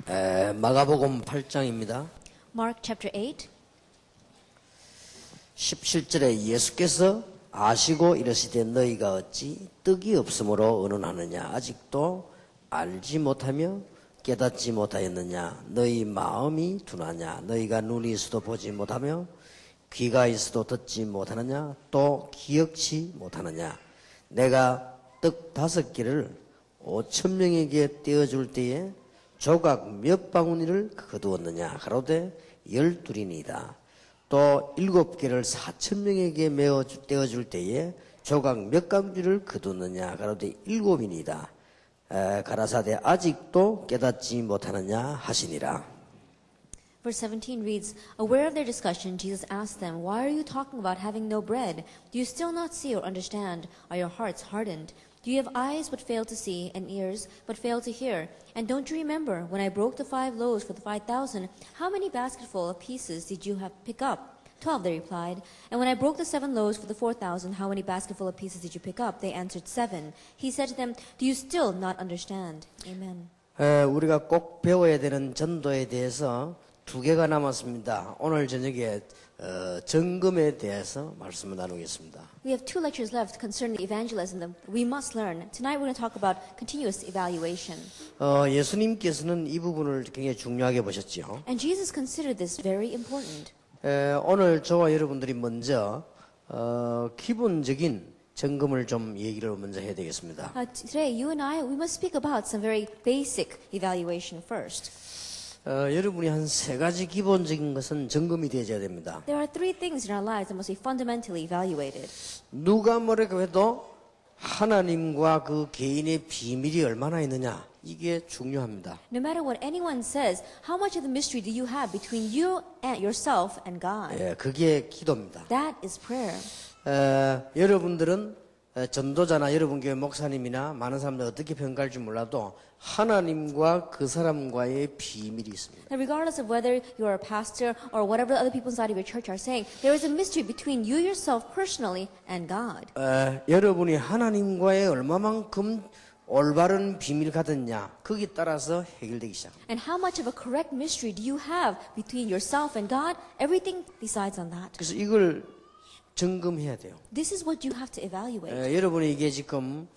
마가복음 8장입니다. Mark chapter 8. 17절에 예수께서 아시고 이르시되 너희가 어찌 떡이 없으므로 의논하느냐 아직도 알지 못하며 깨닫지 못하였느냐 너희 마음이 둔하냐 너희가 눈이 있어도 보지 못하며 귀가 있어도 듣지 못하느냐 또 기억치 못하느냐 내가 떡 5개를 5,000명에게 떼어줄 때에 조각 몇 바구니를 거두었느냐 가로되 12이니이다. 또 7개를 4,000명에게 메어 떼어줄 때에 조각 몇 강주를 거두느냐 가로되 7이니이다. 가라사대 아직도 깨닫지 못하느냐 하시니라. Verse 17 reads, Aware of their discussion, Jesus asked them, Why are you talking about having no bread? Do you still not see or understand? Are your hearts hardened? Do you have eyes but fail to see, and ears but fail to hear? And don't you remember, when I broke the 5 loaves for the 5,000, how many basketful of pieces did you pick up? 12, they replied. And when I broke the 7 loaves for the 4,000, how many basketful of pieces did you pick up? They answered 7. He said to them, Do you still not understand? Amen. 우리가 꼭 배워야 되는 전도에 대해서 2개가 남았습니다. 오늘 저녁에 점검에 대해서 말씀을 나누겠습니다. We have 2 lectures left concerning the evangelism that we must learn. Tonight we're going to talk about continuous evaluation. 예수님께서는 이 부분을 굉장히 중요하게 보셨죠. And Jesus considered this very important. 오늘 저와 여러분들이 먼저 기본적인 점검을 좀 얘기를 먼저 해야 되겠습니다. Today, you and I, we must speak about some very basic evaluation first. 여러분이 한 3가지 기본적인 것은 점검이 되어야 됩니다. There are 3 things in our lives that must be fundamentally evaluated. 누가 뭐라고 해도 하나님과 그 개인의 비밀이 얼마나 있느냐 이게 중요합니다. No matter what anyone says, how much of the mystery do you have between you and yourself and God? 그게 기도입니다. That is prayer. 여러분들은 전도자나 여러분 교회 목사님이나 많은 사람들 어떻게 평가할지 몰라도 하나님과 그 사람과의 비밀이 있습니다. Now, regardless of whether you are a pastor or whatever the other people inside of your church are saying, there is a mystery between you yourself personally and God. 여러분이 하나님과의 얼마만큼 올바른 비밀 가졌냐 거기에 따라서 해결되기 시작합니다. And how much of a correct mystery do you have between yourself and God? Everything decides on that. 그래서 이걸 점검해야 돼요. This is what you have to evaluate. 여러분이 이게 지금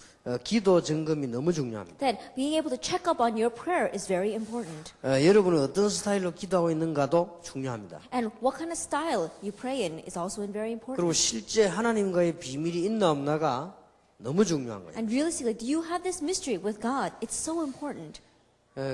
기도 점검이 너무 중요합니다. That being able to check up on your prayer is very important. 여러분은 어떤 스타일로 기도하고 있는가도 중요합니다. And what kind of style you pray in is also very important. 그리고 실제 하나님과의 비밀이 있나 없나가 너무 중요한 거예요. And realistically, do you have this mystery with God? It's so important.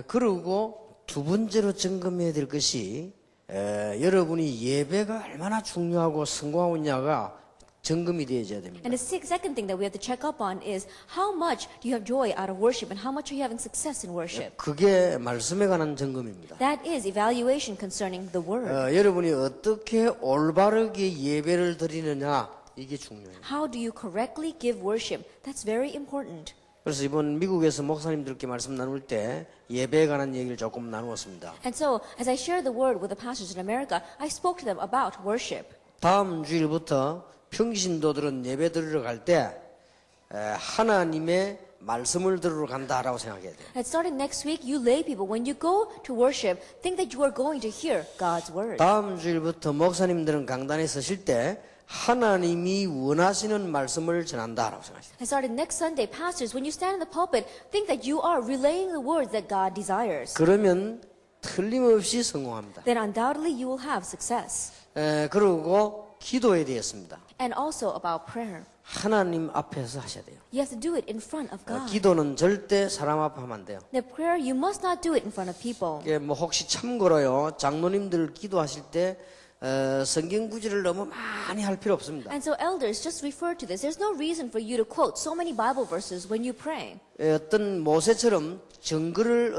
그리고 2번째로 점검해야 될 것이 여러분이 예배가 얼마나 중요하고 성공하고 있냐가 점검이 되어야 됩니다. And the second thing that we have to check up on is how much do you have joy out of worship and how much are you having success in worship? 그게 말씀에 관한 점검입니다. That is evaluation concerning the word. 여러분이 어떻게 올바르게 예배를 드리느냐 이게 중요해요. How do you correctly give worship? That's very important. 그래서 이번 미국에서 목사님들께 말씀 나눌 때 예배에 관한 얘기를 조금 나누었습니다. And so, as I shared the word with the pastors in America, I spoke to them about worship. 다음 주일부터 평신도들은 예배 드리러 갈 때 하나님의 말씀을 들으러 간다라고 생각해야 돼요. And starting next week, you lay people, when you go to worship, think that you are going to hear God's word. 다음 주일부터 목사님들은 강단에 서실 때 하나님이 원하시는 말씀을 전한다라고 생각하시죠. And starting next Sunday, pastors, when you stand in the pulpit, think that you are relaying the words that God desires. 그러면 틀림없이 성공합니다. Then undoubtedly you will have success. 그리고 기도에 대해서입니다. And also about prayer. 하나님 앞에서 하셔야 돼요. You have to do it in front of God. 기도는 절대 사람 앞에 하면 안 돼요. The prayer, you must not do it in front of people. 뭐 혹시 참고로요, 장로님들 기도하실 때 성경 구절을 너무 많이 할 필요 없습니다. And so elders, just refer to this. There's no reason for you to quote so many Bible verses when you pray. 어떤 모세처럼 정글을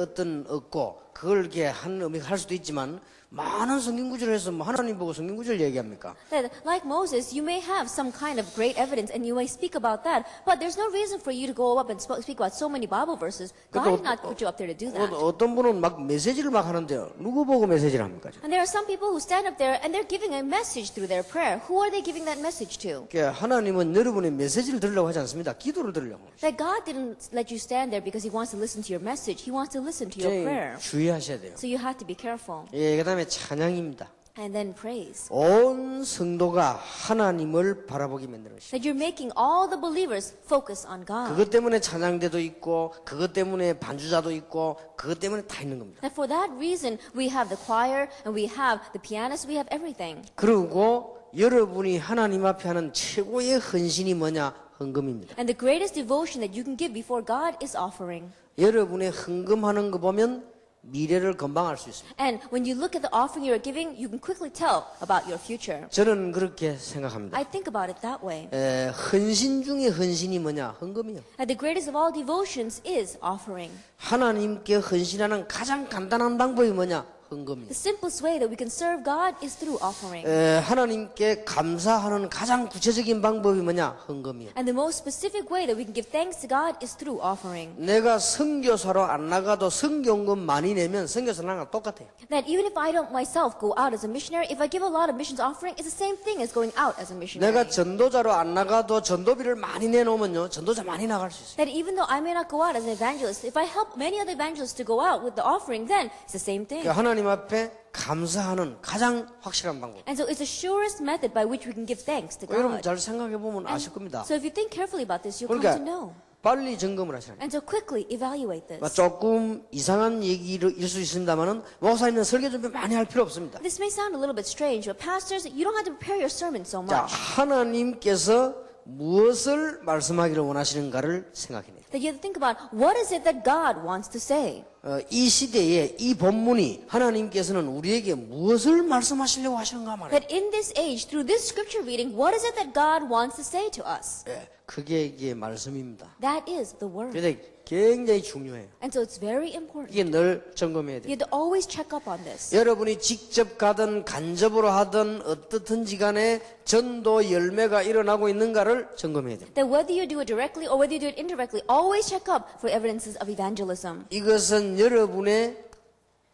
얻고 그걸 이렇게 한 의미가 할 수도 있지만 많은 성경 구절을 해서 뭐 하나님 보고 성경 구절 얘기합니까? That, like Moses, you may have some kind of great evidence and you may speak about that, but there's no reason for you to go up and speak about so many Bible verses. God did not put you up there to do that. 어떤 분은 막 메시지를 막 하는데요. 누구 보고 메시지를 합니까? And there are some people who stand up there and they're giving a message through their prayer. Who are they giving that message to? 하나님은 여러분의 메시지를 들으려고 하지 않습니다. 기도를 들으려고. That God didn't let you stand there because He wants to listen to your message. He wants to listen to your 굉장히 prayer. 주의하셔야 돼요. So you have to be careful. 예, 그다음에 찬양입니다. And then praise. 온 성도가 하나님을 바라보게 만드는 것입니다. That you're making all the believers focus on God. 그것 때문에 찬양대도 있고 그것 때문에 반주자도 있고 그것 때문에 다 있는 겁니다. That for that reason we have the choir and we have the pianist, we have everything. 그리고 여러분이 하나님 앞에 하는 최고의 헌신이 뭐냐? 헌금입니다. And the greatest devotion that you can give before God is offering. 여러분의 헌금하는 거 보면 미래를 금방 알 수 있습니다. And when you look at the offering you are giving, you can quickly tell about your future. 저는 그렇게 생각합니다. I think about it that way. 헌신 중에 헌신이 뭐냐? 헌금이요. And the greatest of all devotions is offering. 하나님께 헌신하는 가장 간단한 방법이 뭐냐? 헌금이요. The simplest way that we can serve God is through offering. 하나님께 감사하는 가장 구체적인 방법이 뭐냐? 헌금이요. And the most specific way that we can give thanks to God is through offering. 내가 선교사로 안 나가도 선교금 많이 내면 선교사 나랑 똑같아요. That even if I don't myself go out as a missionary, if I give a lot of missions offering, it's the same thing as going out as a missionary. 내가 전도자로 안 나가도 전도비를 많이 내놓으면요, 전도자 많이 나갈 수 있어요. That even though I may not go out as an evangelist, if I help many other evangelists to go out with the offering, then it's the same thing. 그러니까 하나님 앞에 감사하는 가장 확실한 방법. And so it's the surest method by which we can give thanks to 여러분 God. 잘 생각해 보면 아실 겁니다. So if you think carefully about this, you'll come 그러니까 to know. 빨리 점검을 하셔야 돼요. And so quickly evaluate this. 조금 이상한 얘기일 수 있습니다만은 목사님은 설교 준비 많이 할 필요 없습니다. This may sound a little bit strange, but pastors, you don't have to prepare your sermon so 자, much. 하나님께서 무엇을 말씀하기를 원하시는가를 생각해내요. That you have to think about what is it that God wants to say. 이 시대에 이 본문이 하나님께서는 우리에게 무엇을 말씀하시려고 하시는가 말이에요. That in this age, through this scripture reading, what is it that God wants to say to us? 그게 이게 말씀입니다. That is the word. 그래서 굉장히 중요해요. And so it's very important. 이게 늘 점검해야 You 돼요. have to always check up on this. 여러분이 직접 가든 간접으로 하든 어떻든지 간에 전도 열매가 일어나고 있는가를 점검해야 돼요. That whether you do it directly or whether you do it indirectly, always check up for evidences of evangelism. 이것은 여러분의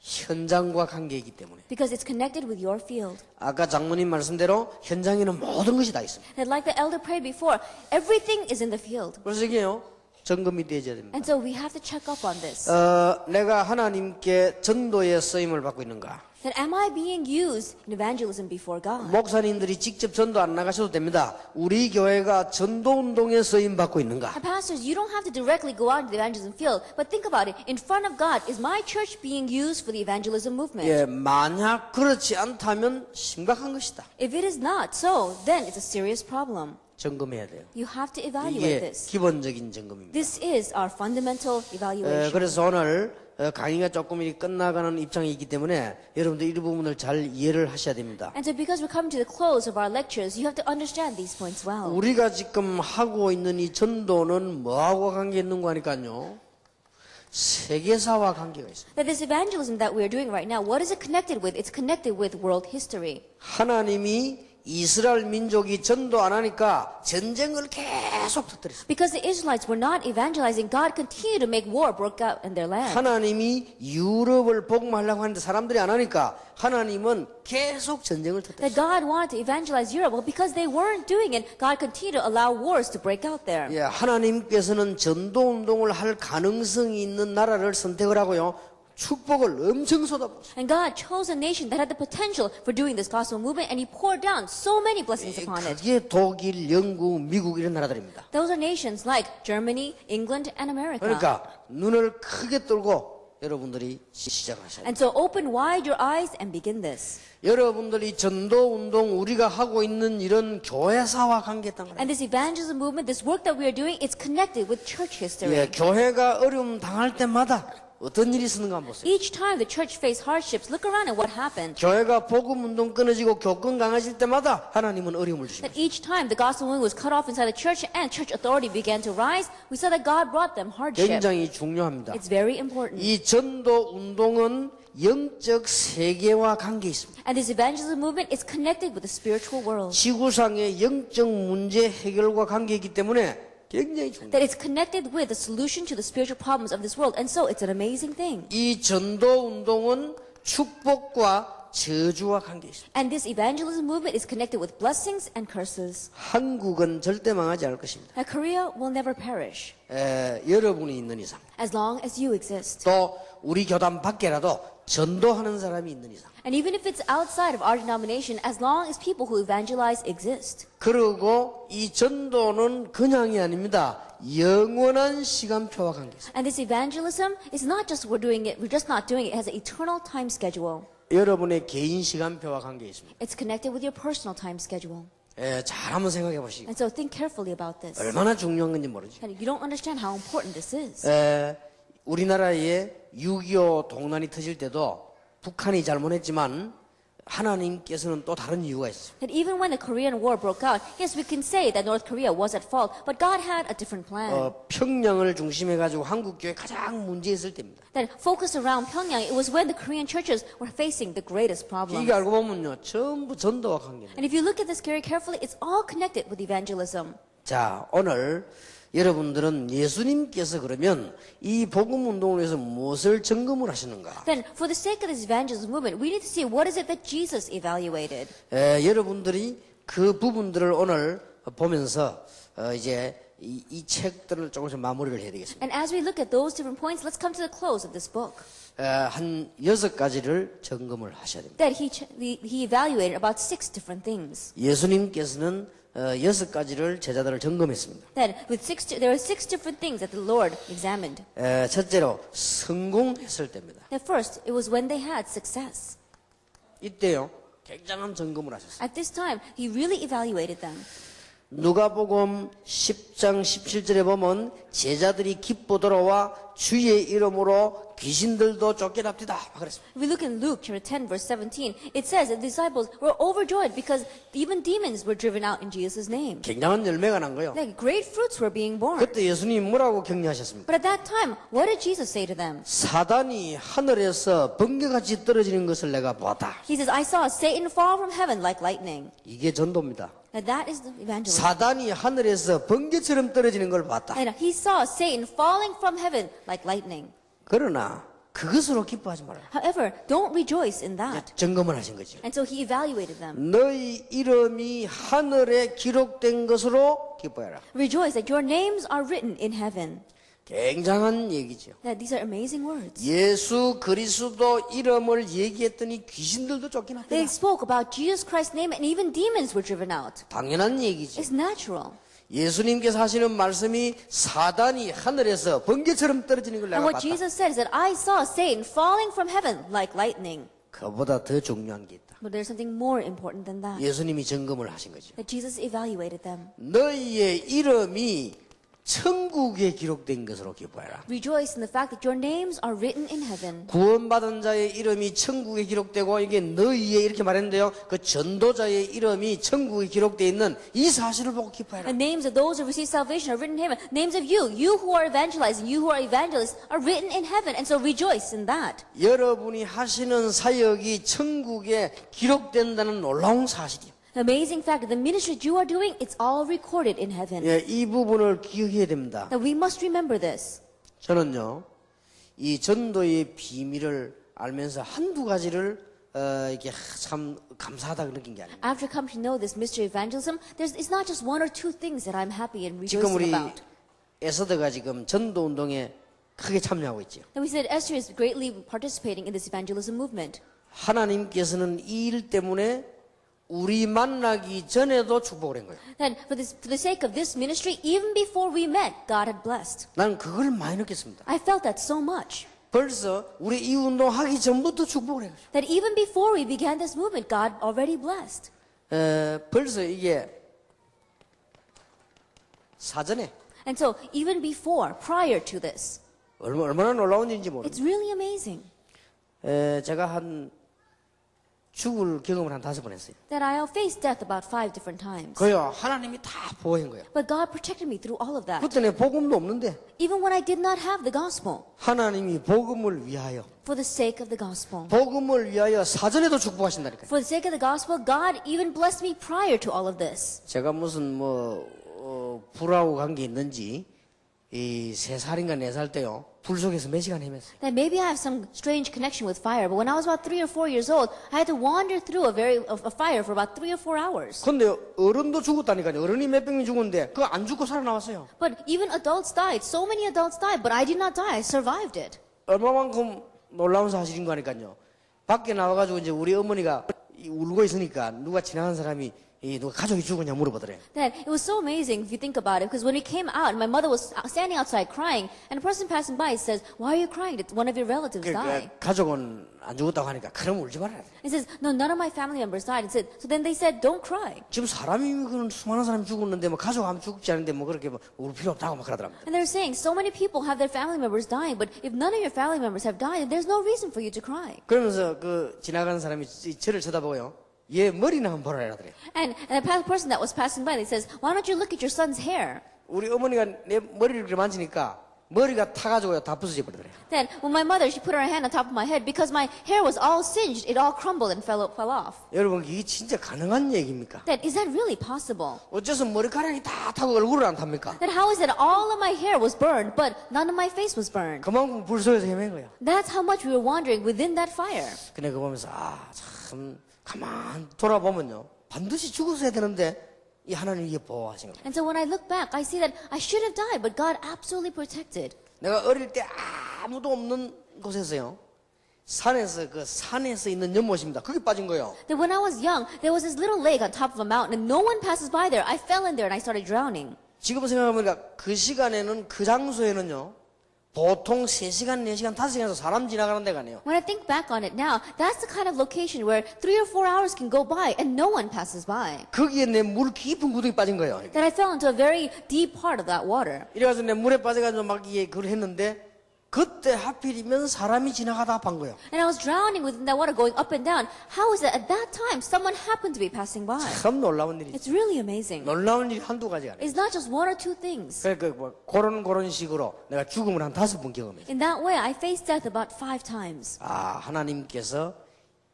현장과 관계이기 때문에. Because it's connected with your field. 아까 장모님 말씀대로 현장에는 모든 것이 다 있습니다. And like the elder prayed before, everything is in the field. 그래서 이게요, 점검이 되어야 됩니다. And so we have to check up on this. 내가 하나님께 전도의 쓰임을 받고 있는가? That am I being used in evangelism before God? 목사님들이 직접 전도 안 나가셔도 됩니다. 우리 교회가 전도 운동에 쓰임 받고 있는가? And pastors, you don't have to directly go out into the evangelism field, but think about it. In front of God, is my church being used for the evangelism movement? 예, 만약 그렇지 않다면 심각한 것이다. If it is not so, then it's a serious problem. 점검해야 돼요. You have to evaluate 이게 this. 기본적인 점검입니다. This is our fundamental evaluation. 그래서 오늘 강의가 조금 끝나가는 입장이기 때문에 여러분들 이 부분을 잘 이해를 하셔야 됩니다. And so because we're coming to the close of our lectures, you have to understand these points well. 우리가 지금 하고 있는 이 전도는 뭐하고 관계 있는 거 하니까요. 세계사와 관계가 있습니다. That this evangelism that we're doing right now, what is it connected with? It's connected with world history. 하나님이 이스라엘 민족이 전도 안 하니까 전쟁을 계속 터뜨렸습니다. Because the Israelites were not evangelizing, God continued to make war broke out in their land. 하나님이 유럽을 복음하려고 하는데 사람들이 안 하니까 하나님은 계속 전쟁을 That 터뜨렸습니다. God wanted to evangelize Europe, well, because they weren't doing it, God continued to allow wars to break out there. 예, 하나님께서는 전도 운동을 할 가능성이 있는 나라를 선택을 하고요. 축복을 엄청 쏟아붓습니다. And God chose a nation that had the potential for doing this gospel movement, and He poured down so many blessings upon it. 그게 독일, 영국, 미국 이런 나라들입니다. Those are nations like Germany, England, and America. 그러니까 눈을 크게 뜨고 여러분들이 시작하셔야 돼요. And so open wide your eyes and begin this. 여러분들이 전도 운동 우리가 하고 있는 이런 교회사와 관계했단 말이에요. And this evangelism movement, this work that we are doing, it's connected with church history. 예, 교회가 어려움 당할 때마다 어떤 일이 있었는가 한번 보세요. Each time the church faced hardships, look around at what happened. 교회가 복음 운동 끊어지고 교권 강해질 때마다 하나님은 어려움을 주십니다. That each time the gospel movement was cut off inside the church and church authority began to rise, we saw that God brought them hardship. 굉장히 중요합니다. It's very important. 이 전도 운동은 영적 세계와 관계 있습니다. And this evangelism movement is connected with the spiritual world. 지구상의 영적 문제 해결과 관계이기 때문에 굉장히 중요합니다. That it's connected with the solution to the spiritual problems of this world. And so it's an amazing thing. 이 전도 운동은 축복과 저주와 관계 있습니다. And this evangelism movement is connected with blessings and curses. 한국은 절대 망하지 않을 것입니다. Now, Korea will never perish 여러분이 있는 이상, as long as you exist. 또 우리 교단 밖에라도 전도하는 사람이 있는 이상, And even if it's outside of our denomination, as long as people who evangelize exist. 그리고 이 전도는 그냥이 아닙니다. 영원한 시간표와 관계 있습니다. And this evangelism is not just we're just not doing it. It has an eternal time schedule. 여러분의 개인 시간표와 관계 있습니다. It's connected with your personal time schedule. 잘 한번 생각해 보시고 And so think carefully about this. 얼마나 중요한 건지 모르죠. And you don't understand how important this is. 우리나라에 6.25 동란이 터질 때도 북한이 잘못했지만 하나님께서는 또 다른 이유가 있어요. That even when the Korean War broke out, yes, we can say that North Korea was at fault, but God had a different plan. 평양을 중심해 가지고 한국 교회 가장 문제 있을 때입니다. That focused around Pyongyang, it was when the Korean churches were facing the greatest problems. 이게 알고 보면요, 전부 전도와 관계입니다. And if you look at this very carefully, it's all connected with evangelism. 자, 오늘 여러분들은 예수님께서 그러면 이 복음 운동을 위해서 무엇을 점검을 하시는가? Then, for the sake of this evangelism movement, we need to see what is it that Jesus evaluated. 여러분들이 그 부분들을 오늘 보면서 이제 이 책들을 조금씩 마무리를 해야 되겠습니다. And as we look at those different points, let's come to the close of this book. 한 6가지를 점검을 하셔야 됩니다. That he evaluated about 6 different things. 예수님께서는 6가지를 제자들을 점검했습니다. That there were 6 different things that the Lord examined. 첫째로 성공했을 때입니다. That first, it was when they had success. 이때요, 굉장한 점검을 하셨어요. At this time, he really evaluated them. 누가복음 10장 17절에 보면 제자들이 기뻐 돌아와 주의 이름으로 귀신들도 쫓겨납디다. 그랬습니다. If we look in Luke chapter 10 verse 17, it says that the disciples were overjoyed because even demons were driven out in Jesus' name. 굉장한 열매가 난 거예요. Like great fruits were being born. 그때 예수님이 뭐라고 격려하셨습니까? But at that time, what did Jesus say to them? 사단이 하늘에서 번개같이 떨어지는 것을 내가 보았다. He says, I saw Satan fall from heaven like lightning. 이게 전도입니다. Now that is the evangelism. 사단이 하늘에서 번개처럼 떨어지는 걸 봤다. And he saw Satan falling from heaven like lightning. 그러나 그것으로 기뻐하지 말아요. However, don't rejoice in that. 점검을 하신 거죠. And so he evaluated them. 너희 이름이 하늘에 기록된 것으로 기뻐해라. Rejoice that your names are written in heaven. 굉장한 얘기죠. That these are amazing words. 예수 그리스도 이름을 얘기했더니 귀신들도 쫓겨났다. They spoke about Jesus Christ's name and even demons were driven out. 당연한 얘기죠. It's natural. 예수님께서 하시는 말씀이 사단이 하늘에서 번개처럼 떨어지는 걸 And 내가 what 봤다. Jesus said is that I saw Satan falling from heaven like lightning. 그보다 더 중요한 게 있다. But there's something more important than that. 예수님이 점검을 하신 거죠. That Jesus evaluated them. 너희의 이름이 천국에 기록된 것으로 기뻐해라. Rejoice in the fact that your names are written in heaven. 구원받은 자의 이름이 천국에 기록되고 이게 너희의 이렇게 말했는데요. 그 전도자의 이름이 천국에 기록되어 있는 이 사실을 보고 기뻐해라. The names of those who receive salvation are written in heaven. Names of you who are evangelizing, you who are evangelists, are written in heaven. And so rejoice in that. 여러분이 하시는 사역이 천국에 기록된다는 놀라운 사실이에요. The amazing fact that the ministry that you are doing, it's all recorded in heaven. 이 부분을 기억해야 됩니다. That we must remember this. 저는요, 이 전도의 비밀을 알면서 한두 가지를 이렇게 참 감사하다 느낀 게 아닙니다. After coming to know this mystery of evangelism, it's not just 1 or 2 things that I'm happy and 지금 우리 rejoicing about. 에서드가 지금 전도 운동에 크게 참여하고 있죠. And we said Esther is greatly participating in this evangelism movement. 하나님께서는 이 일 때문에 우리 만나기 전에도 축복을 한 거예요. Then, for the sake of this ministry, even before we met, God had blessed. 난 그걸 많이 느꼈습니다. I felt that so much. 벌써 우리 이 운동 하기 전부터 축복을 해요. That even before we began this movement, God already blessed. 벌써 이게 사전에 And so, even before, prior to this, 얼마나 놀라운 일인지 모릅니다. it's really amazing 제가 한 죽을 경험을 한 5번 했어요. that I faced death about 5 different times. 그요 하나님이 다 보호한 거예요. But God protected me through all of that. 그때는 복음도 없는데 Even when I did not have the gospel, 하나님이 복음을 위하여 for the sake of the gospel. 복음을 위하여 사전에도 축복하신다니까요. For the sake of the gospel, God even blessed me prior to all of this. 제가 무슨 불하고 관계 있는지 이 3살인가 4살 때요. 불 속에서 몇 시간 헤맸어요. That maybe I have some strange connection with fire, but when I was about 3 or 4 years old, I had to wander through a fire for about 3 or 4 hours. 근데 어른도 죽었다니까요. 어른이 몇 명이 죽었는데 그거 안 죽고 살아나왔어요. But even adults died. So many adults died, but I did not die. I survived it. 얼마만큼 놀라운 사실인 거니까요. 밖에 나와가지고 이제 우리 어머니가 울고 있으니까 누가 지나가는 사람이 누가 가족이 죽었냐 물어보더래요. That it was so amazing if you think about it, because when we came out, my mother was standing outside crying, and a person passing by says, "Why are you crying? Did one of your relatives die?" 가족은 안 죽었다고 하니까 그럼 울지 말아야 돼. He says, "No, none of my family members died." And said, so then they said, "Don't cry." 지금 사람이 그런 수많은 사람이 죽었는데 뭐 가족 아무 죽지 않은데 뭐 그렇게 뭐 울 필요 없다고 막 그러더랍니다. And they're saying so many people have their family members dying, but if none of your family members have died, there's no reason for you to cry. 그러면서 그 지나가는 사람이 저를 쳐다보고요. 얘 머리나 한번 보라 이러더래요. And the person that was passing by, they says, "Why don't you look at your son's hair?" 우리 어머니가 내 머리를 이렇게 만지니까 머리가 타가지고요 다 부서져 버리더래요. Then when my mother, she put her hand on top of my head, because my hair was all singed, it all crumbled and fell off. 여러분 이게 진짜 가능한 얘기입니까? That is that really possible? 어째서 머리카락이 다 타고 얼굴을 안 탑니까? That how is it all of my hair was burned, but none of my face was burned? 그만큼 불 속에서 헤맨 거야. That's how much we were wandering within that fire. 근데 그거 보면서 참 가만 돌아보면요 반드시 죽었어야 되는데 이 하나님이 이게 보호하신 겁니다. And so when I look back, I see that I should have died, but God absolutely protected. 내가 어릴 때 아무도 없는 곳에서요 산에서 있는 연못입니다. 거기 빠진 거예요. That when I was young, there was this little lake on top of a mountain, and no one passes by there. I fell in there and I started drowning. 지금 생각해보니까 그 시간에는 그 장소에는요 보통 3시간, 4시간, 5시간에서 사람 지나가는 데가 아니에요. When I think back on it now, that's the kind of location where 3 or 4 hours can go by and no one passes by. 거기에 내 물 깊은 구덩이 빠진 거예요. That I fell into a very deep part of that water. 이래가지고 내 물에 빠져가지고 막 이게 그걸 했는데 그때 하필이면 사람이 지나가다 반 거예요. And I was drowning within that water, going up and down. How is it at that time someone happened to be passing by? 참 놀라운 일이죠. It's really amazing. 놀라운 일이 한두 가지가 아니에요. It's not just 1 or 2 things. 그러니까 뭐 그런 식으로 내가 죽음을 한 5번 경험했어요. In that way, I faced death about 5 times. 하나님께서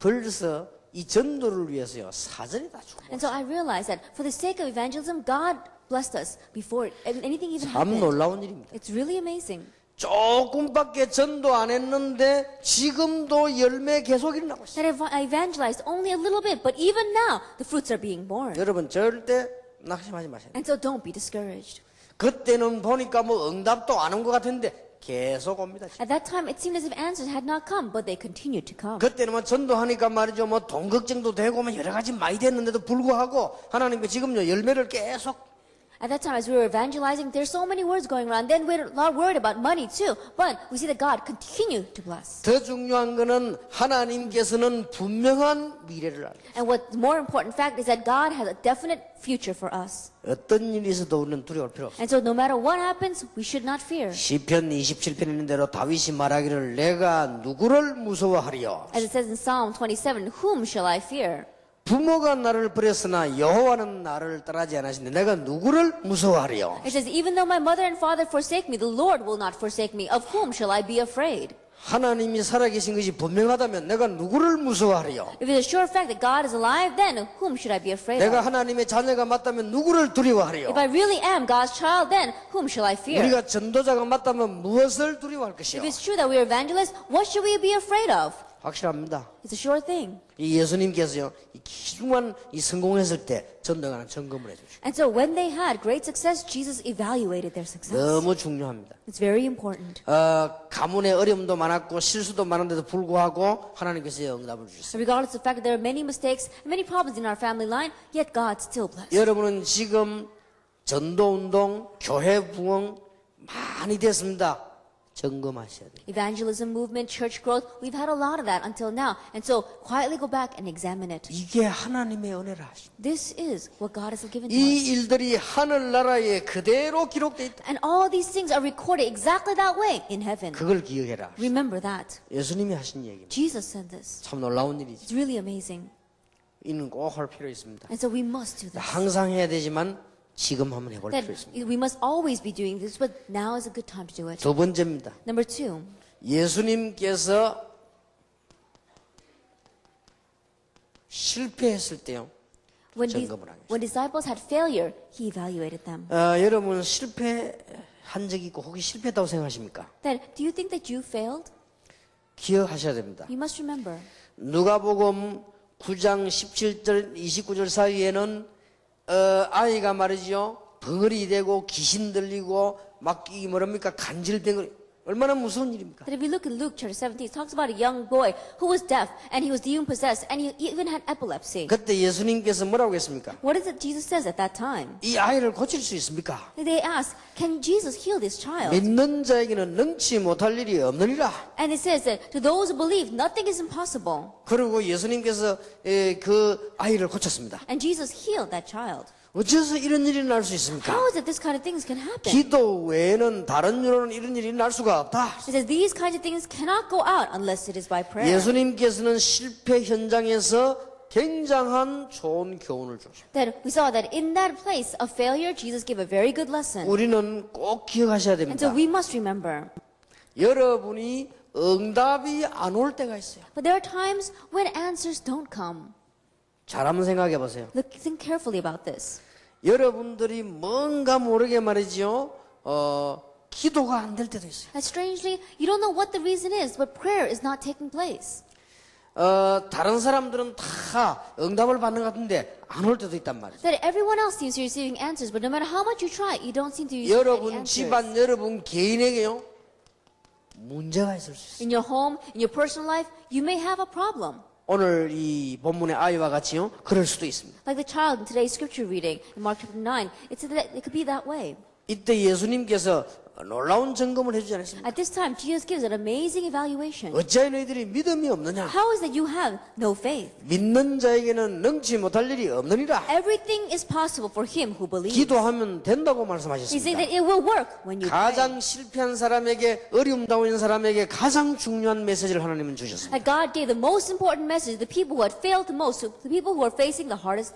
벌써 이 전도를 위해서요 사전에 다 주고. And so I realized that for the sake of evangelism, God blessed us before anything even 참 happened. 놀라운 일입니다. It's really amazing. 조금밖에 전도 안 했는데 지금도 열매 계속 일어나고 있어요. That I evangelized only a little bit, but even now, the fruits are being born. 여러분 절대 낙심하지 마세요. And so don't be discouraged. 그때는 보니까 뭐 응답도 안 온 것 같은데 계속 옵니다. At that time, it seemed as if answers had not come, but they continued to come. 그때는 뭐 전도하니까 말이죠. 뭐 돈 걱정도 되고 뭐 여러 가지 많이 됐는데도 불구하고 하나님께 지금요 열매를 계속. At that time, as we were evangelizing, there's so many words going around. Then we're not worried about money too. But we see that God continued to bless. 더 중요한 거는 하나님께서는 분명한 미래를 알고 And what's more important fact is that God has a definite future for us. 어떤 일이 있어도 우리는 두려울 필요 없어요. And so no matter what happens, we should not fear. 시편 27편에 있는 대로 다윗이 말하기를 내가 누구를 무서워하리요. As it says in Psalm 27, whom shall I fear? 부모가 나를 버렸으나 여호와는 나를 떠나지 않으신데 내가 누구를 무서워하리요. It says, even though my mother and father forsake me, the Lord will not forsake me. Of whom shall I be afraid? 하나님이 살아계신 것이 분명하다면 내가 누구를 무서워하리요. If it is a sure fact that God is alive, then whom should I be afraid 내가 of? 하나님의 자녀가 맞다면 누구를 두려워하리요. If I really am God's child, then whom shall I fear? 우리가 전도자가 맞다면 무엇을 두려워할 것이요. If it's true that we are evangelists, what should we be afraid of? 확실합니다. It's a sure thing. 이 예수님께서요, 이 귀중한 이 성공했을 때 전도가는 점검을 해주시고 And so when they had great success, Jesus evaluated their success. 너무 중요합니다. It's very important. 가문의 어려움도 많았고 실수도 많은데도 불구하고 하나님께서 응답을 주셨어요. Regardless of the fact that there are many mistakes and many problems in our family line, yet God still blessed. 여러분은 지금 전도운동, 교회 부흥 많이 됐습니다. 점검하셔야 돼요. Evangelism movement, church growth, we've had a lot of that until now. And so quietly go back and examine it. 이게 하나님의 은혜라 하십니다. This is what God has given to us. 이 일들이 하늘나라에 그대로 기록되어 있다. And all these things are recorded exactly that way in heaven. 그걸 기억해라. Remember that. 예수님이 하신 얘기입니다. Jesus said this. 참 놀라운 일이죠. It's really amazing. 이는 꼭 할 필요 있습니다. And so we must do this. 항상 해야 되지만 지금 한번 해볼 That 필요 있습니다. we must always be doing this, but now is a good time to do it. 두 번째입니다. Number 2. 예수님께서 실패했을 때요. When 점검을 하겠습니다. disciples had failure, he evaluated them. 여러분 실패했을 한 적이 있고 혹시 실패했다고 생각하십니까? That do you think that you failed? 기억하셔야 됩니다. You must remember. 누가복음 9장 17절 29절 사이에는 아이가 말이죠 벙어리 되고 귀신 들리고 막 이 뭐랍니까 간질병을 얼마나 무서운 일입니까? That if you look in Luke chapter 17, it talks about a young boy who was deaf and he was demon possessed and he even had epilepsy. 그때 예수님께서 뭐라고 했습니까? What is it Jesus says at that time? 이 아이를 고칠 수 있습니까? They ask, can Jesus heal this child? 믿는 자에게는 능치 못할 일이 없느니라. And it says that to those who believe, nothing is impossible. 그리고 예수님께서 그 아이를 고쳤습니다. And Jesus healed that child. 어째서 이런 일이 날 수 있습니까? How is it this kind of things can happen? 기도 외에는 다른 이유로는 이런 일이 날 수가 없다. It says these kinds of things cannot go out unless it is by prayer. 예수님께서는 실패 현장에서 굉장한 좋은 교훈을 주셨습니다. That we saw that in that place of failure, Jesus gave a very good lesson. 우리는 꼭 기억하셔야 And so 됩니다. we must remember. 여러분이 응답이 안 올 때가 있어요. But there are times when answers don't come. 잘 한번 생각해 보세요. Think carefully about this. 여러분들이 뭔가 모르게 말이죠. 기도가 안 될 때도 있어요. And strangely, you don't know what the reason is, but prayer is not taking place. 다른 사람들은 다 응답을 받는 것 같은데 안 올 때도 있단 말이죠. That everyone else seems to be receiving answers, but no matter how much you try, you don't seem to receive any 여러분 answers. 집안, 여러분 개인에게요. 문제가 있을 수 있어요. In your home, in your personal life, you may have a problem. 오늘 이 본문의 아이와 같이요. 그럴 수도 있습니다. Like the child in today's scripture reading, in Mark chapter 9, it said that it could be that way. 이때 예수님께서 놀라운 점검을 해주지 않았습니까? At this time, Jesus gives an amazing evaluation. 어찌하여 너희들이 믿음이 없느냐? How is that you have no faith? 믿는 자에게는 능치 못할 일이 없느니라. Everything is possible for him who believes. 기도하면 된다고 He's saying 말씀하셨습니다. that it will work when you pray. 가장 실패한 사람에게 어려움 당하는 사람에게 가장 중요한 메시지를 하나님은 주셨습니다. That God gave the most important message to the people who had failed the most, to the people who are facing the hardest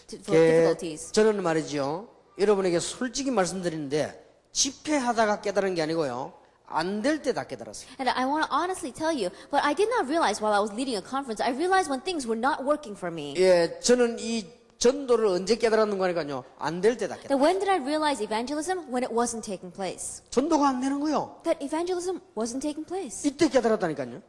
difficulties. 저는 말이죠. 여러분에게 솔직히 말씀드리는데 집회하다가 깨달은 게 아니고요. 안 될 때 다 깨달았어요. And I want to honestly tell you, but I did not realize while I was leading a conference, I realized when things were not working for me. 예, 저는 이 전도를 언제 깨달았는 거니까요. 안 될 때 다 깨달았어요. That when did I realize evangelism? When it wasn't taking place. 전도가 안 되는 거요. That evangelism wasn't taking place. 이때 깨달았다니까요.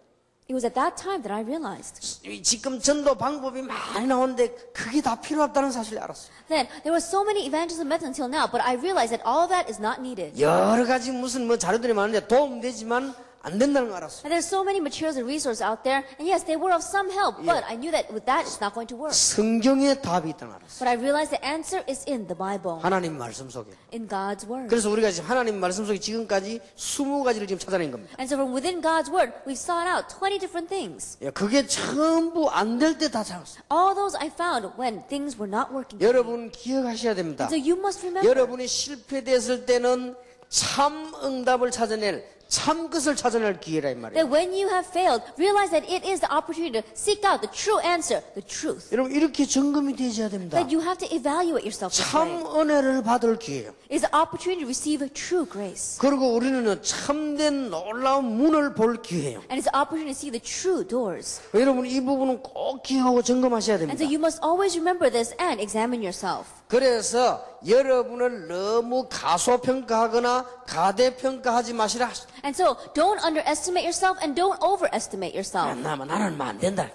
It was at that time that I realized 지금 전도 방법이 많이 나오는데 그게 다 필요 없다는 사실을 알았어요. that there were so many evangelism methods until now, but I realized that all of that is not needed. 여러 가지 무슨 뭐 자료들이 많은데 도움되지만 안 된다는 걸 알았어요. And there's so many materials and resources out there, and yes, they were of some help, but I knew that with that, it's not going to work. 성경에 답이 있다는 걸 알았어요. But I realized the answer is in the Bible, 하나님 말씀 속에. in God's Word. 그래서 우리가 지금 하나님 말씀 속에 지금까지 20가지를 지금 찾아낸 겁니다. And so from within God's Word, we've sought out 20 different things. 예, 그게 전부 안 될 때 다 찾았어요. All those I found when things were not working. 여러분 기억하셔야 됩니다. So you must remember 여러분이 실패됐을 때는 참 응답을 찾아낼 참 것을 찾아낼 기회라 이 말이에요. that when you have failed, realize that it is the opportunity to seek out the true answer, the truth. 여러분 이렇게 점검이 되셔야 됩니다. That you have to evaluate yourself this way. 참 은혜를 받을 기회예요. It's the opportunity to receive true grace. 그리고 우리는 참된 놀라운 문을 볼 기회예요. And it's the opportunity to see the true doors. 여러분 이 부분은 꼭 기억하고 점검하셔야 And so 됩니다. you must always remember this and examine yourself. 그래서 여러분을 너무 가소평가하거나 가대평가하지 마시라. And so don't underestimate yourself and don't overestimate yourself. 나는 안 된다.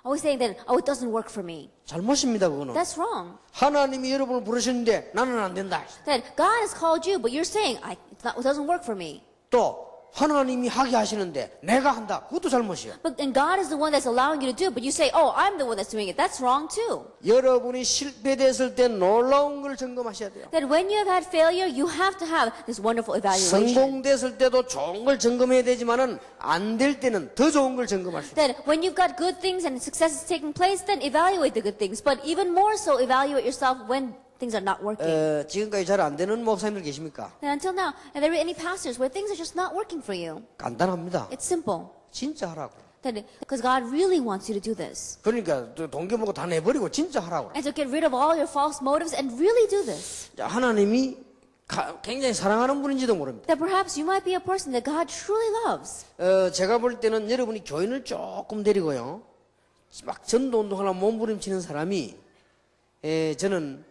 Always saying that, oh, it doesn't work for me. 잘못입니다 그거는. That's wrong. 하나님이 여러분을 부르셨는데 나는 안 된다. That God has called you, but you're saying, it doesn't work for me. 또 하나님이 하게 하시는데 내가 한다. 그것도 잘못이에요. But and God is the one that's allowing you to do, but you say, oh, I'm the one that's doing it. That's wrong too. 여러분이 실패됐을 때 놀라운 걸 점검하셔야 돼요. That when you have had failure, you have to have this wonderful evaluation. 성공됐을 때도 좋은 걸 점검해야 되지만은 안 될 때는 더 좋은 걸 점검할 수 있어요. That when you've got good things and success is taking place, then evaluate the good things. But even more so, evaluate yourself when things are not working. 지금까지 잘 안 되는 목사님들 계십니까? And until now, are there any pastors where things are just not working for you? 간단합니다. It's simple. 진짜 하라고. Because God really wants you to do this. 그러니까 동기보고 다 내버리고 진짜 하라고. And to get rid of all your false motives and really do this. 자, 하나님이 굉장히 사랑하는 분인지도 모릅니다. That perhaps you might be a person that God truly loves. 제가 볼 때는 여러분이 교인을 조금 데리고요. 막 전도 운동하려고 몸부림치는 사람이 저는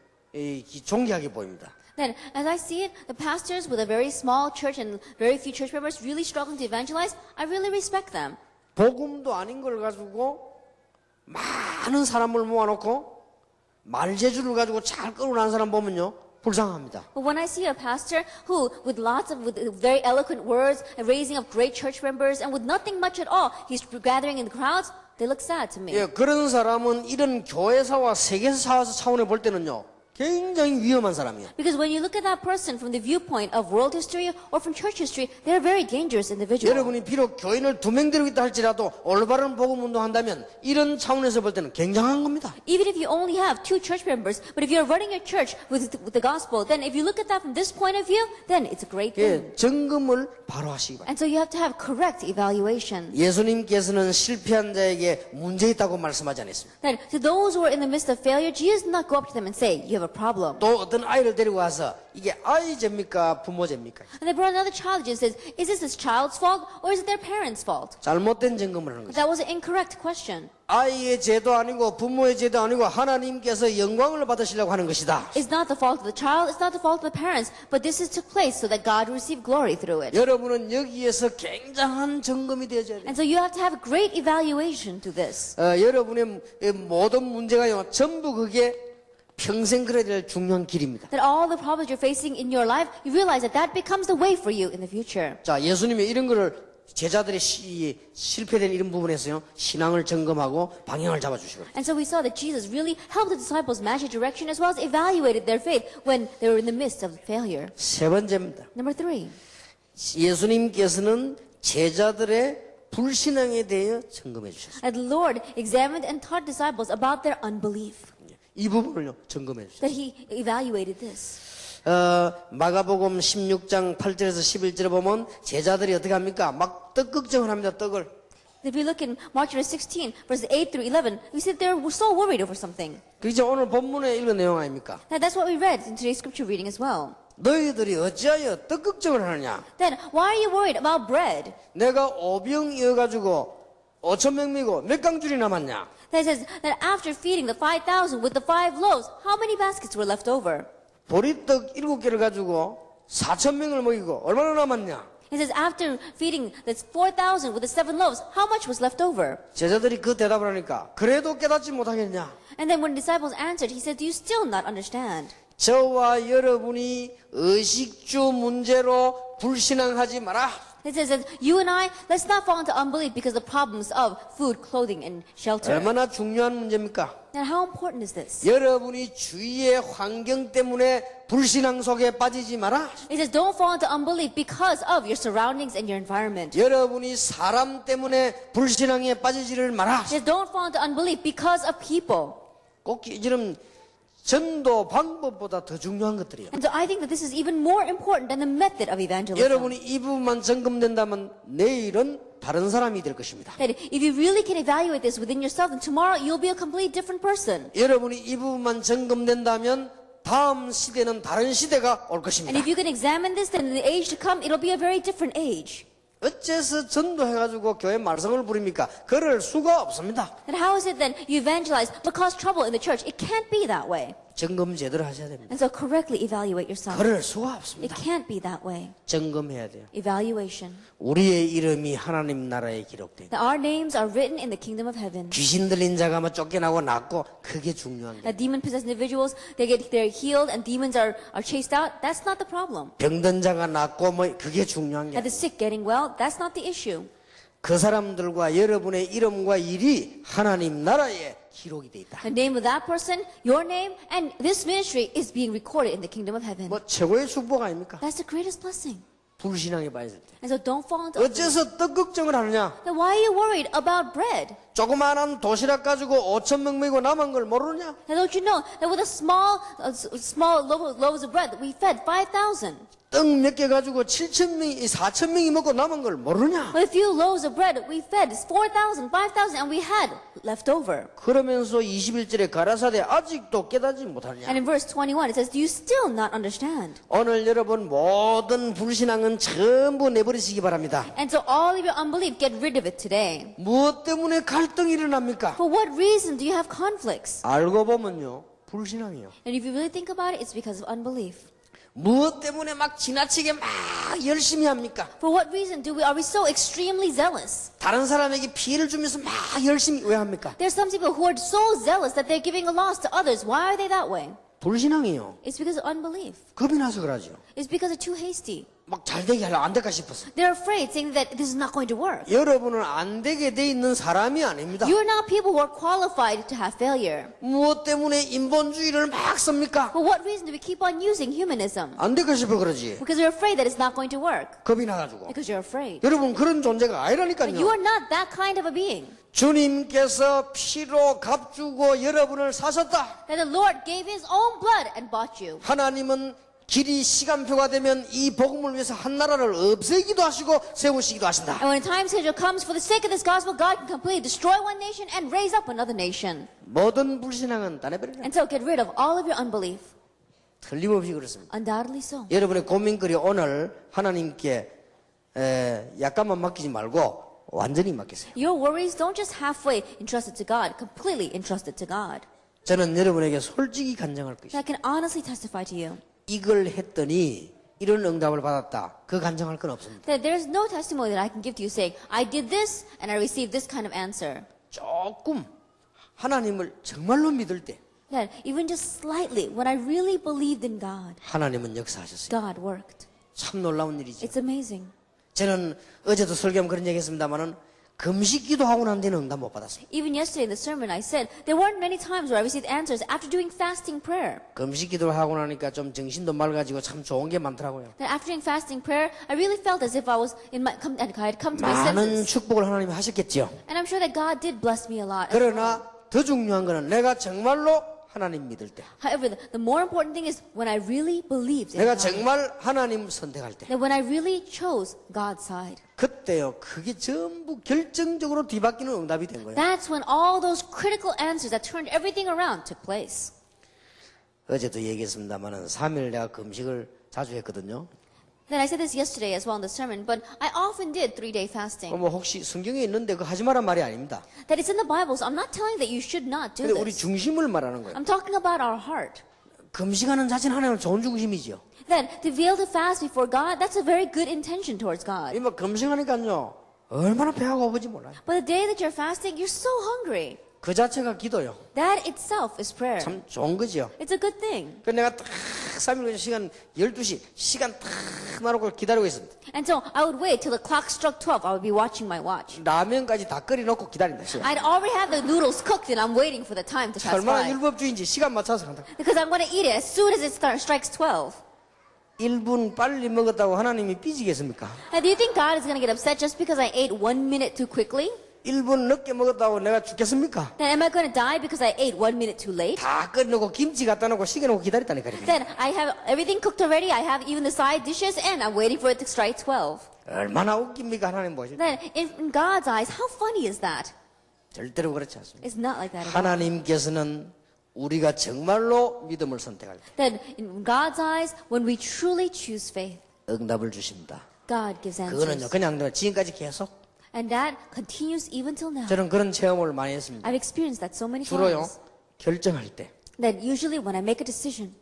존귀하게 보입니다. Then, as I see it, the pastors with a very small church and very few church members really struggling to evangelize, I really respect them. 복음도 아닌 걸 가지고 많은 사람을 모아놓고 말재주를 가지고 잘 끌어나는 사람 보면요 불쌍합니다. But when I see a pastor who, with very eloquent words, and raising up great church members, and with nothing much at all, he's gathering in the crowds, they look sad to me. 예, 그런 사람은 이런 교회사와 세계사 차원에 볼 때는요 굉장히 위험한 사람이에요. Because when you look at that person from the viewpoint of world history or from church history, they're a very dangerous individual. 여러분이 비록 교인을 2명 데리고 있다 할지라도 올바른 복음 운동한다면 이런 차원에서 볼 때는 굉장한 겁니다. Even if you only have 2 church members, but if you're running your church with the gospel, then if you look at that from this point of view, then it's a great thing. 예, 점검을 바로 하시기 바랍니다. And so you have to have correct evaluation. 예수님께서는 실패한 자에게 문제 있다고 말씀하지 않았습니다. Then to those who are in the midst of failure, Jesus did not go up to them and say, you have a problem. 또 어떤 아이를 데리고 와서 이게 아이 죄입니까 부모 죄입니까? And they brought another child and says, is this child's fault or is it their parents' fault? 잘못된 점검을 하는 거죠. That was an incorrect question. 아이의 죄도 아니고 부모의 죄도 아니고 하나님께서 영광을 받으시려고 하는 것이다. It's not the fault of the child, it's not the fault of the parents, but this is took place so that God will receive glory through it. 여러분은 여기에서 굉장한 점검이 되어져야 돼요. And so you have to have great evaluation to this. 여러분의 모든 문제가요 전부 그게 평생 그래야 될 중요한 길입니다. That all the problems you're facing in your life, you realize that that becomes the way for you in the future. 자, 예수님이 이런 거를 제자들의 실패된 이런 부분에서요 신앙을 점검하고 방향을 잡아주시고. And so we saw that Jesus really helped the disciples match their direction as well as evaluated their faith when they were in the midst of failure. 세 번째입니다. Number 3. 예수님께서는 제자들의 불신앙에 대해 점검해 주셨어요. And the Lord examined and taught disciples about their unbelief. 이 부분을요 점검해 주셨어요. That He evaluated this. 마가복음 16장 8절에서 11절에 보면 제자들이 어떻게 합니까? 막 떡 걱정을 합니다. 떡을. If we look in Mark chapter 16, verses 8 through 11, we see that they're so worried over something. 그게 오늘 본문에 읽은 내용 아닙니까? Now, that's what we read in today's scripture reading as well. 너희들이 어찌하여 떡 걱정을 하느냐? Then, why are you worried about bread? 내가 오병이어가지고 5,000명이고 몇 강줄이 남았냐? That says that after feeding the 5,000 with the 5 loaves, how many baskets were left over? 보리떡 7개를 가지고 4,000명을 먹이고 얼마나 남았냐? It says after feeding the 4,000 with the 7 loaves, how much was left over? 제자들이 그 대답을 하니까 그래도 깨닫지 못하겠냐? And then when the disciples answered, he said, do you still not understand? 저와 여러분이 의식주 문제로 불신앙하지 마라. It says that you and I, let's not fall into unbelief because of the problems of food, clothing, and shelter. 얼마나 중요한 문제입니까? Now, how important is this? 여러분이 주위의 환경 때문에 불신앙 속에 빠지지 마라. It says don't fall into unbelief because of your surroundings and your environment. 여러분이 사람 때문에 불신앙에 빠지지를 마라. It says don't fall into unbelief because of people. 꼭 이런 전도 방법보다 더 중요한 것들이에요. And so I think that this is even more important than the method of evangelism. 여러분이 이 부분만 점검된다면 내일은 다른 사람이 될 것입니다. That if you really can evaluate this within yourself, then tomorrow you'll be a completely different person. 여러분이 이 부분만 점검된다면 다음 시대는 다른 시대가 올 And 것입니다. if you can examine this, then in the age to come, it'll be a very different age. 어째서 전도해가지고 교회 말썽을 부립니까? 그럴 수가 없습니다. And how is it then you evangelize but cause trouble in the church? It can't be that way. 점검 제대로 하셔야 됩니다. And so correctly evaluate yourself. 그럴 수가 It 없습니다. can't be that way. 점검해야 돼요. Evaluation. 우리의 이름이 하나님 나라에 기록돼. That our names are written in the kingdom of heaven. 귀신 들린 자가 막 쫓겨나고 낫고 그게 중요한 거예요. That demon-possessed individuals, they're healed and demons are chased out. That's not the problem. 병든 자가 낫고 뭐 그게 중요한 게 That the sick getting well, that's not the issue. 그 사람들과 여러분의 이름과 일이 하나님 나라에 기록이 돼 있다. The name of that person, your name, and this ministry is being recorded in the kingdom of heaven. 뭐 최고의 축복 아닙니까? That's the greatest blessing. 불신앙에 빠질 때. And so don't fall into unbelief. 어째서 떡 걱정을 하느냐? Then why are you worried about bread? 조그마한 도시락 가지고 5,000명 먹이고 남은 걸 모르냐? And don't you know that with a small loaves of bread, we fed 5,000. 떡 몇 개 가지고 7,000명이 4,000명이 먹고 남은 걸 모르냐? With a few loaves of bread, we fed 4,000, 5,000, and we had left over. 그러면서 21절에 가라사대 아직도 깨닫지 못하냐? And in verse 21, it says, do you still not understand? 오늘 여러분 모든 불신앙은 전부 내버리시기 바랍니다. And so all of your unbelief, get rid of it today. 무엇 때문에 갈등이 일어납니까? For what reason do you have conflicts? 알고 보면요 불신앙이요. And if you really think about it, it's because of unbelief. 무엇 때문에 막 지나치게 막 열심히 합니까? For what reason are we so extremely zealous? 다른 사람에게 피해를 주면서 막 열심히 왜 합니까? There's some people who are so zealous that they're giving a loss to others. Why are they that way? 불신앙이요. It's because of unbelief. 겁이 나서 그러죠. It's because they're too hasty. 막 잘 되게 하려고 안 될까 싶어서. They're afraid, saying that this is not going to work. 여러분은 안 되게 돼 있는 사람이 아닙니다. You're not people who are qualified to have failure. 무엇 때문에 인본주의를 막 씁니까? For what reason do we keep on using humanism? 안 될까 싶어 그러지. Because you're afraid that it's not going to work. 겁이 나가지고. Because you're afraid. 여러분 그런 존재가 But you 아니라니까요. are not that kind of a being. 주님께서 피로 값주고 여러분을 사셨다. That the Lord gave His own blood and bought you. 하나님은 길이 시간표가 되면 이 복음을 위해서 한 나라를 없애기도 하시고 세우시기도 하신다. And when a time schedule comes for the sake of this gospel, God can completely destroy one nation and raise up another nation. 모든 불신앙은 따내버리라. And so get rid of all of your unbelief. 틀림없이 그렇습니다. Undoubtedly so. 여러분의 고민거리 오늘 하나님께 약간만 맡기지 말고 완전히 맡기세요. Your worries don't just halfway entrust it to God, completely entrust it to God. 저는 여러분에게 솔직히 간증할 것이다. I can honestly testify to you 이걸 했더니 이런 응답을 받았다. 그 간증할 건 없습니다. that there's no testimony that I can give to you saying, I did this and I received this kind of answer. 조금 하나님을 정말로 믿을 때 That even just slightly, when I really believed in God, 하나님은 역사하셨어요. God worked. 참 놀라운 일이죠. It's amazing. 저는 어제도 설교하면 그런 얘기 했습니다만은 금식 기도하고 난 뒤에는 응답 못 받았어요. Even yesterday in the sermon, I said there weren't many times where I received answers after doing fasting prayer. 금식 기도를 하고 나니까 좀 정신도 맑아지고 참 좋은 게 많더라고요. That after doing fasting prayer, I really felt as if I was I had come to my 많은 senses. 축복을 하나님이 하셨겠죠. And I'm sure that God did bless me a lot. 그러나 더 중요한 거는 내가 정말로 하나님 믿을 때, However, the more important thing is when I really believed in 내가 God. 정말 하나님 선택할 때, That when I really chose God's side. 그때요 그게 전부 결정적으로 뒤바뀌는 응답이 된 거예요. That's when all those critical answers that turned everything around took place. 어제도 얘기했습니다만은 3일 내가 금식을 자주 했거든요. Then I said this yesterday as well in the sermon, but I often did 3-day fasting. 뭐 혹시 성경에 있는데 그 하지 말란 말이 아닙니다. That it's in the Bible, so I'm not telling that you should not do 근데 우리 this. 중심을 말하는 거예요. I'm talking about our heart. 금식하는 자체는 하나님 좋은 중심이죠. That to be able to fast before God, that's a very good intention towards God. 이뭐 금식하니까요 얼마나 배가 고프지 몰라요. But the day that you're fasting, you're so hungry. 그 자체가 기도요. That itself is prayer. 참 좋은 거죠. It's a good thing. 그 내가 딱 3일 시간 12시 시간 딱 나놓고 기다리고 있습니다. And so I would wait till the clock struck 12. I would be watching my watch. 라면까지 다 끓여놓고 기다린다. 시간. I'd already have the noodles cooked and I'm waiting for the time to pass 얼마나 by. 율법주의인지 시간 맞춰서 간다. Because I'm going to eat it as soon as it strikes 12. 1분 빨리 먹었다고 하나님이 삐지겠습니까? Now, do you think God is going to get upset just because I ate 1 minute too quickly? 1분 늦게 먹었다고 내가 죽겠습니까? Then am I going to die because I ate 1 minute too late? 다 끓여놓고 김치 갖다 놓고 식여놓고 기다렸다니까. 이렇게. Then I have everything cooked already. I have even the side dishes and I'm waiting for it to strike 12. 얼마나 웃깁니까 하나님 보실 때. Then in God's eyes, how funny is that? 절대로 그렇지 않습니다. It's not like that at all. 하나님께서는 우리가 정말로 믿음을 선택할 때 Then in God's eyes, when we truly choose faith, 응답을 주십니다. God gives 그거는요 answers. 그냥 지금까지 계속 And that continues even till now. 저는 그런 체험을 많이 했습니다. I've experienced that so many 주로요 times. 결정할 때 That usually when I make a decision,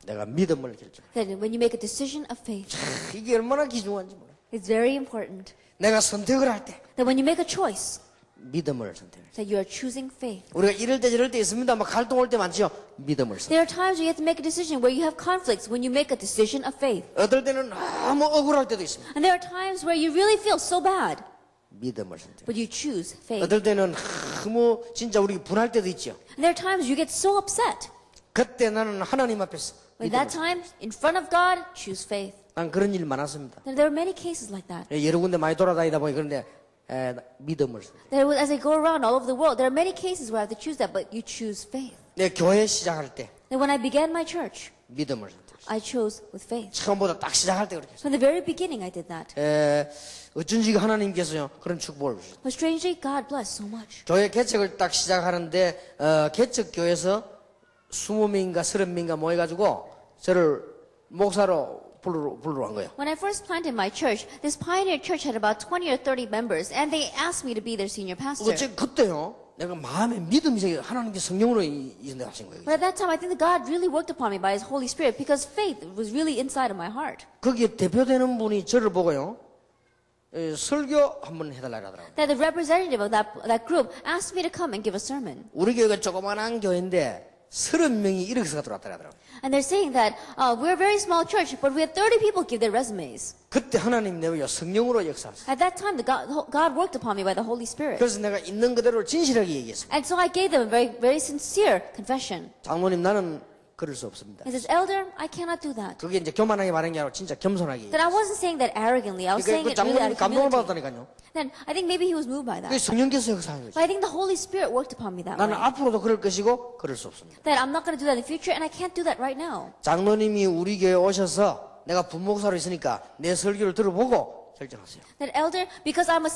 내가 믿음을 결정. that when you make a decision of faith, 이게 얼마나 귀중한지 몰라요. it's very important. 내가 선택을 할 때 That when you make a choice, 믿음을 선택해. that you are choosing faith. 우리가 이럴 때 저럴 때 있습니다. 막 갈등할 때 많지요. 믿음을 선택. There are times where you have to make a decision where you have conflicts when you make a decision of faith. 어떨 때는 너무 억울할 때도 있습니다. And there are times where you really feel so bad, 믿음을 선택. but you choose faith. 어떨 때는 너무 진짜 우리 분할 때도 있죠. And there are times you get so upset. 그때 나는 하나님 앞에서 At 믿음을 that time, in front of God, choose faith. 난 그런 일 많았습니다. There are many cases like that. 여러 군데 많이 돌아다니다 보니 그런데 믿음을 선택. As I go around all over the world, there are many cases where I have to choose that, but you choose faith. 내 교회 시작할 때 Then when I began my church, 믿음을 선택. I chose with faith. 처음부터 딱 시작할 때 그렇게 From the very beginning, I did that. 어쩐지 하나님께서요 그런 축복을 주셨어요. But strangely, God blessed so much. 교회 개척을 딱 시작하는데 개척 교회에서 20명인가 30명인가 모여가지고 저를 목사로 부르러 간 거예요. When I first planted my church, this pioneer church had about 20 or 30 members, and they asked me to be their senior pastor. 그때요 내가 마음에 믿음이 생겨 하나님께 성령으로 인도하신 거예요. But at that time, I think that God really worked upon me by His Holy Spirit because faith was really inside of my heart. 거기에 대표되는 분이 저를 보고요. 설교 한번 해달라 하더라고요. That the representative of that group asked me to come and give a sermon. 우리 교회가 조그만한 교회인데 30명이 이렇게 들어왔다 하더라고요. And they're saying that we're a very small church, but we had 30 people give their resumes. 그때 하나님 내가 성령으로 역사하셨어요. At that time, God worked upon me by the Holy Spirit. 그래서 내가 있는 그대로 진실하게 얘기했습니다. And so I gave them a very, very sincere confession. 장로님 나는 그럴 수 없습니다. He says, Elder, I cannot do that. 그게 이제 교만하게 말한 게 아니라 진짜 겸손하게. That I wasn't saying that arrogantly. I was saying 그 it really out 장로님 of 감동을 humility. 받았다니까요. Then I think maybe he was moved by 그게 that. 성령께서 역사하는 But 거죠. I think the Holy Spirit worked upon me that 나는 way. 앞으로도 그럴 것이고 그럴 수 없습니다. That I'm not going to do that in the future, and I can't do that right now. 장로님이 우리 교회 오셔서 내가 부목사로 있으니까 내 설교를 들어보고 결정하세요. That elder, because I'm a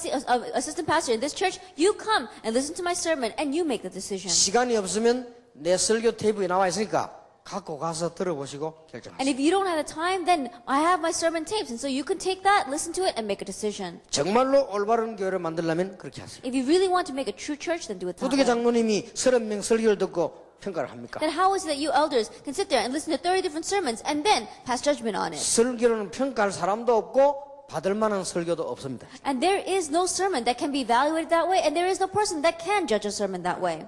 assistant pastor in this church, you come and listen to my sermon, and you make the decision. 시간이 없으면 내 설교 테이프에 나와 있으니까 갖고 가서 들어보시고 And 결정하세요. if you don't have the time, then I have my sermon tapes, and so you can take that, listen to it, and make a decision. 정말로 올바른 교회를 만들려면 그렇게 하세요. If you really want to make a true church, then do it that 어떻게 way. 장로님이 30명 설교를 듣고 평가를 합니까? Then how is it that you elders can sit there and listen to 30 different sermons and then pass judgment on it? 설교는 평가할 사람도 없고 받을 만한 설교도 없습니다. And there is no sermon that can be evaluated that way, and there is no person that can judge a sermon that way.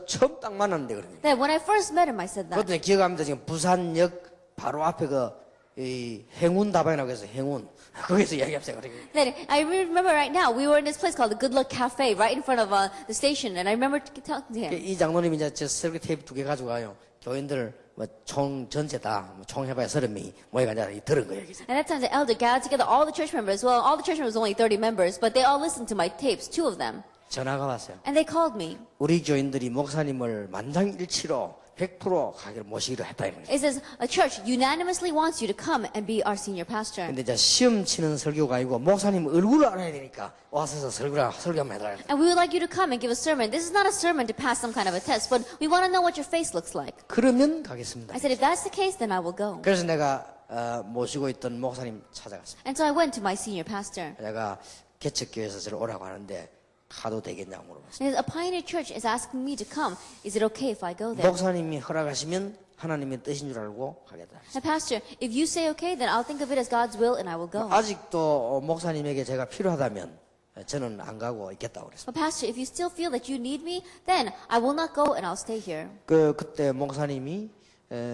처음 딱 만났는데 그러니. That when I first met him, I said that. 그때 기억합니다. 지금 부산역 바로 앞에 이 행운 다방이라고 해서 행운. 거기서 이야기합시다. Then I remember right now, we were in this place called the Good Luck Cafe right in front of the station, and I remember talking to him. 이 장로님이 이제 저 설교 테이프 2개 가지고 가요. 교인들 총 전체 총 해봐야 30명이 모여가 이제 들은 거예요. And that time the elder gathered together all the church members. Well, all the church members only 30 members, but they all listened to my tapes, 2 of them. 전화가 왔어요. And they called me. 우리 교인들이 목사님을 만장일치로 100% 가기로 모시기로 했다 이런 거예요. It says a church unanimously wants you to come and be our senior pastor. 근데 이제 시험 치는 설교가 아니고 목사님 얼굴을 알아야 되니까 와서 설교 한번 해달라. And we would like you to come and give a sermon. This is not a sermon to pass some kind of a test, but we want to know what your face looks like. 그러면 가겠습니다. I said, if that's the case, then I will go. 그래서 내가 모시고 있던 목사님 찾아갔습니다. And so I went to my senior pastor. 내가 개척교회에서 저를 오라고 하는데 가도 되겠냐고 물어봤어요. And a Pioneer Church is asking me to come. Is it okay if I go there? 목사님이 허락하시면 하나님의 뜻인 줄 알고 가겠다. And Pastor, if you say okay, then I'll think of it as God's will and I will go. 아직도 목사님에게 제가 필요하다면 저는 안 가고 있겠다고 그랬어요. But Pastor, if you still feel that you need me, then I will not go and I'll stay here. 그때 목사님이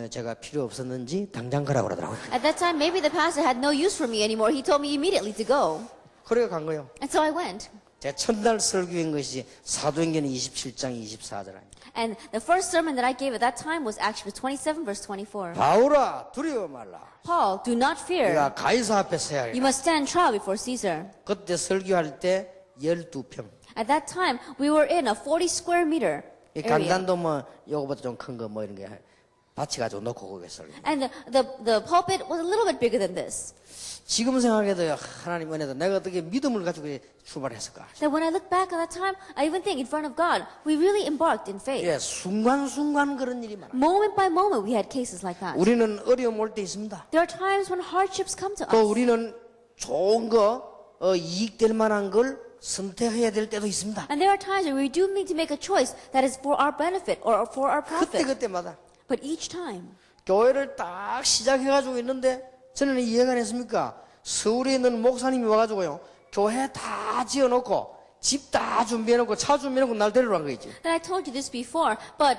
제가 필요 없었는지 당장 가라고 그러더라고요. At that time, maybe the pastor had no use for me anymore. He told me immediately to go. 그래 간 거예요. And so I went. 제 첫날 설교인 것이 사도행전 27장 24절 아닙니까? And the first sermon that I gave at that time was Acts 27, verse 24. 바울아 두려워 말라. Paul, do not fear. 네가 가이사 앞에 서야 You 해. must stand trial before Caesar. 그때 설교할 때 12평. At that time, we were in a 40 square meter 이 area. 간단도 뭐 요거보다 좀 큰 거 뭐 이런 게 받치 가지고 놓고 거기에 설교. And the pulpit was a little bit bigger than this. 지금 생각해도 하나님 은혜도 내가 어떻게 믿음을 가지고 출발했을까? That when I look back at that time, I even think in front of God, we really embarked in faith. 예, 순간순간 그런 일이 많아. Moment by moment, we had cases like that. 우리는 어려움 올 때 있습니다. There are times when hardships come to 또 us. 우리는 좋은 거, 이익될 만한 걸 선택해야 될 때도 있습니다. And there are times when we do need to make a choice that is for our benefit or for our profit. 그때마다 But each time, 교회를 딱 시작해가지고 있는데 저는 이해가 안 했습니까? 서울에 있는 목사님이 와가지고요 교회 다 지어놓고 집 다 준비해놓고 차 준비해놓고 날 데리러 간 거 있지. and I told you this before, but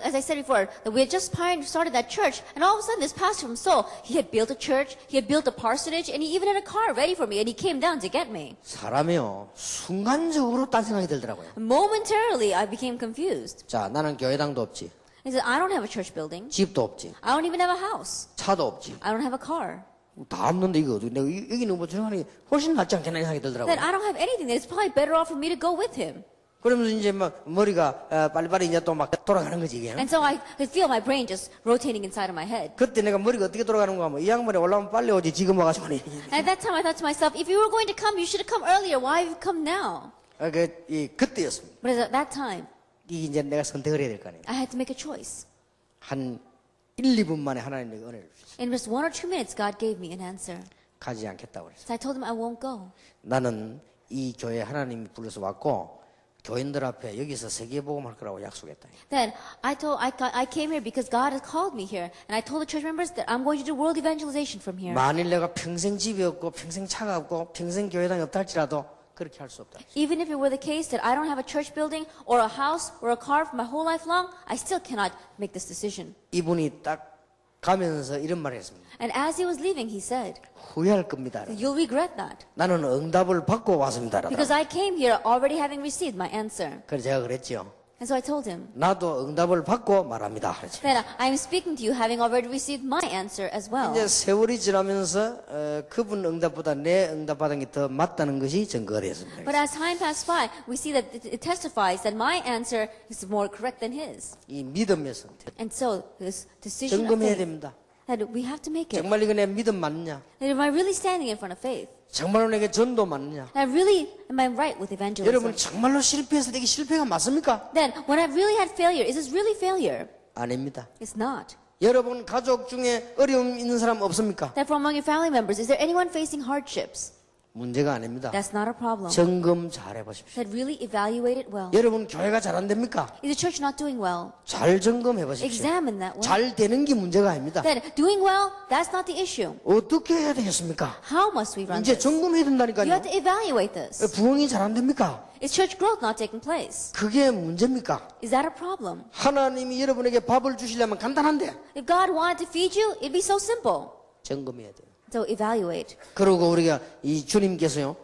as I said before, that we had just started that church, and all of a sudden this pastor from Seoul, he had built a church, he had built a parsonage, and he even had a car ready for me, and he came down to get me. 사람이요 순간적으로 딴 생각이 들더라고요. Momentarily, I became confused. 자, 나는 교회당도 없지, He said, I don't have a church building. 집도 없지, I don't even have a house. 차도 없지. I don't have a car. 다 없는데 이거 어떻게 내가 여기는 뭐 저하니 훨씬 낫지 않겠나 생각이 들더라고요. Then I don't have anything. Then it's probably better off for me to go with him. 그러면서 이제 막 머리가 빨리빨리 이제 또 막 돌아가는 거지 이게. And so I could feel my brain just rotating inside of my head. 그때 내가 머리가 어떻게 돌아가는가 하면 이 양반이 올라오면 빨리 오지 지금 와가지고. And at that time I thought to myself, if you were going to come, you should have come earlier. Why have you come now? 그때였습니다. But at that time, 이 이제 내가 선택을 해야 될 거 아니에요. I had to make a choice. 한 1, 2분 만에 하나님 내가 은혜를 주셨어요. In just 1 or 2 minutes, God gave me an answer. 가지 않겠다고 그랬어요. So I told him I won't go. 나는 이 교회 하나님이 불러서 왔고 교인들 앞에 여기서 세계복음 할 거라고 약속했다. Then I came here because God has called me here, and I told the church members that I'm going to do world evangelization from here. 만일 내가 평생 집이 없고 평생 차가 없고 평생 교회당이 없다 할지라도 그렇게 할 수 없다. Even if it were the case that I don't have a church building or a house or a car for my whole life long, I still cannot make this decision. 이분이 딱 가면서 이런 말을 했습니다. And as he was leaving, he said, 후회할 겁니다. "You'll regret that 나는 응답을 받고 왔습니다. because I came here already having received my answer." 그래서 제가 그랬죠. And so I told him, 나도 응답을 받고 말합니다. 그랬죠. "Then I'm speaking to you having already received my answer as well." 이제 세월이 지나면서 그분 응답보다 내 응답받은 게 더 맞다는 것이 증거가 되었습니다. But as time passed by, we see that it testifies that my answer is more correct than his. 이 믿음의 선택 And so this decision of 점검해야 faith, 됩니다. that we have to make it. 정말 이거 내 믿음 맞느냐? That am I really standing in front of faith? 정말로 내게 전도 맞느냐? That am I right with evangelism? 여러분 정말로 실패해서 내게 실패가 맞습니까? Then, when I've really had failure, is this really failure? 아닙니다. It's not. 여러분 가족 중에 어려움 있는 사람 없습니까? That from among your family members, is there anyone facing hardships? 문제가 아닙니다. That's not a problem. 점검 잘 해보십시오. That really evaluate it well. 여러분 교회가 잘 안 됩니까? Is the church not doing well? 잘 점검해 보십시오. Examine that well. 잘 되는 게 문제가 아닙니다. Then, doing well, that's not the issue. 어떻게 해야 되겠습니까? How must we run 이제 this? 점검해야 You 된다니까요. have to evaluate this. 부흥이 잘 안 됩니까? Is church growth not taking place? 그게 문제입니까? Is that a problem? 하나님이 여러분에게 밥을 주시려면 간단한데 If God wanted to feed you, it'd be so simple. 점검해야 돼요. So evaluate. 그리고 우리가 이 주님께서요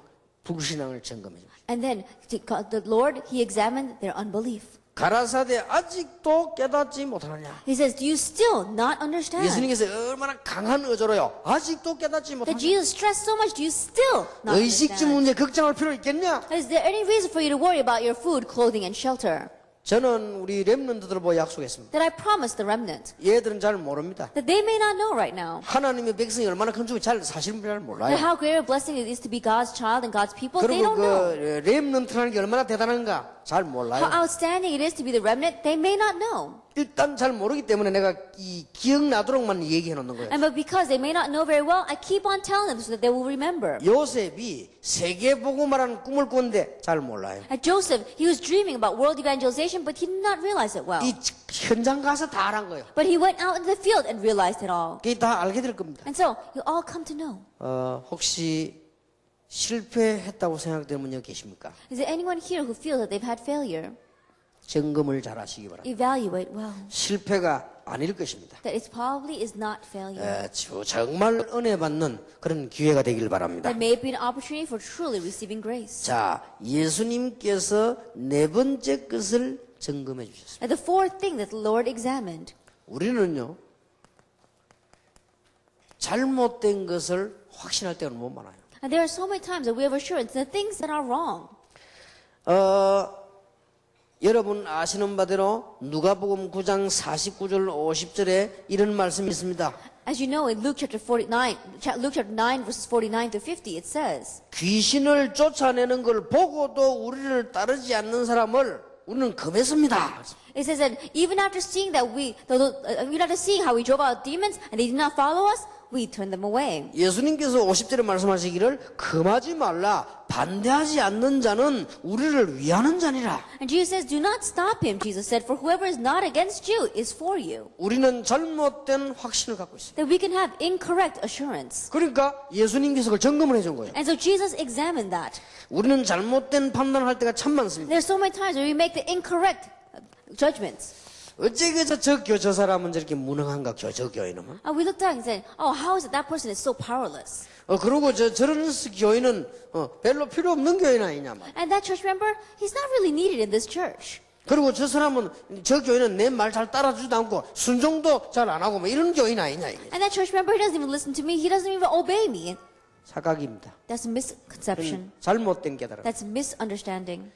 불신앙을 점검해 줍니다. And then the Lord, He examined their unbelief. 가라사대 아직도 깨닫지 못하느냐? He says, do you still not understand? 예수님께서 얼마나 강한 어조로요. 아직도 깨닫지 That 못하느냐? Jesus stressed so much, do you still not 의식주 understand? 문제 걱정할 필요 있겠냐? Is there any reason for you to worry about your food, clothing, and shelter? 저는 우리 렘넌트들 보고 약속했습니다. That I promised the remnant. 얘들은 잘 모릅니다. That they may not know right now. 하나님의 백성이 얼마나 큰 줄을 사실은 잘 몰라요. That how great a blessing it is to be God's child and God's people, they 그리고 don't know. 그 렘넌트라는 게 얼마나 대단한가 잘 몰라요. How outstanding it is to be the remnant, they may not know. 일단 잘 모르기 때문에 내가 이 기억나도록만 얘기해 놓는 거예요. And but because they may not know very well, I keep on telling them so that they will remember. 요셉이 세계복음화라는 꿈을 꿨는데 잘 몰라요. At Joseph, he was dreaming about world evangelization, but he did not realize it well. 이 현장 가서 다 알한 거예요. But he went out into the field and realized it all. 그게 다 알게 될 겁니다. And so, you all come to know. 혹시 실패했다고 생각되는 분 여기 계십니까? Is there anyone here who feels that they've had failure? 점검을 잘 하시기 바랍니다. Evaluate well. 실패가 아닐 것입니다. That it probably is not failure. 정말 은혜 받는 그런 기회가 되길 바랍니다. That may be an opportunity for truly receiving grace. 자, 예수님께서 네 번째 것을 점검해 주셨습니다. And the fourth thing that the Lord examined. 우리는요, 잘못된 것을 확신할 때가 너무 많아요. And there are so many times that we have assurance that things that are wrong. 여러분 아시는 바대로 누가복음 9장 49절 50절에 이런 말씀이 있습니다. As you know, in Luke chapter 9 verses 49 to 50, it says, 귀신을 쫓아내는 걸 보고도 우리를 따르지 않는 사람을 우리는 금했습니다. it says that even after seeing how we drove out demons and they did not follow us, we turned them away. 예수님께서 50절에 말씀하시기를 금하지 말라. 반대하지 않는 자는 우리를 위하는 자니라. And Jesus says, do not stop him. Jesus said, for whoever is not against you is for you. 우리는 잘못된 확신을 갖고 있습니다. That we can have incorrect assurance. 그러니까 예수님께서 그걸 점검을 해준 거예요. And so Jesus examined that. 우리는 잘못된 판단을 할 때가 참 많습니다. There's so many times where we make the incorrect judgments. 어째서 저 사람은 저렇게 무능한가 저 교인은. And we looked at and said, oh, how is it that person is so powerless? 그리고 저런 교인은 별로 필요 없는 교인 아니냐 말. And that church member, he's not really needed in this church. 그리고 저 사람은 저 교인은 내 말 잘 따라주지도 않고 순종도 잘 안 하고 뭐 이런 교인 아니냐 이게. And that church member, he doesn't even listen to me. He doesn't even obey me. 착각입니다. That's a misconception. 잘못된 깨달음. That's misunderstanding.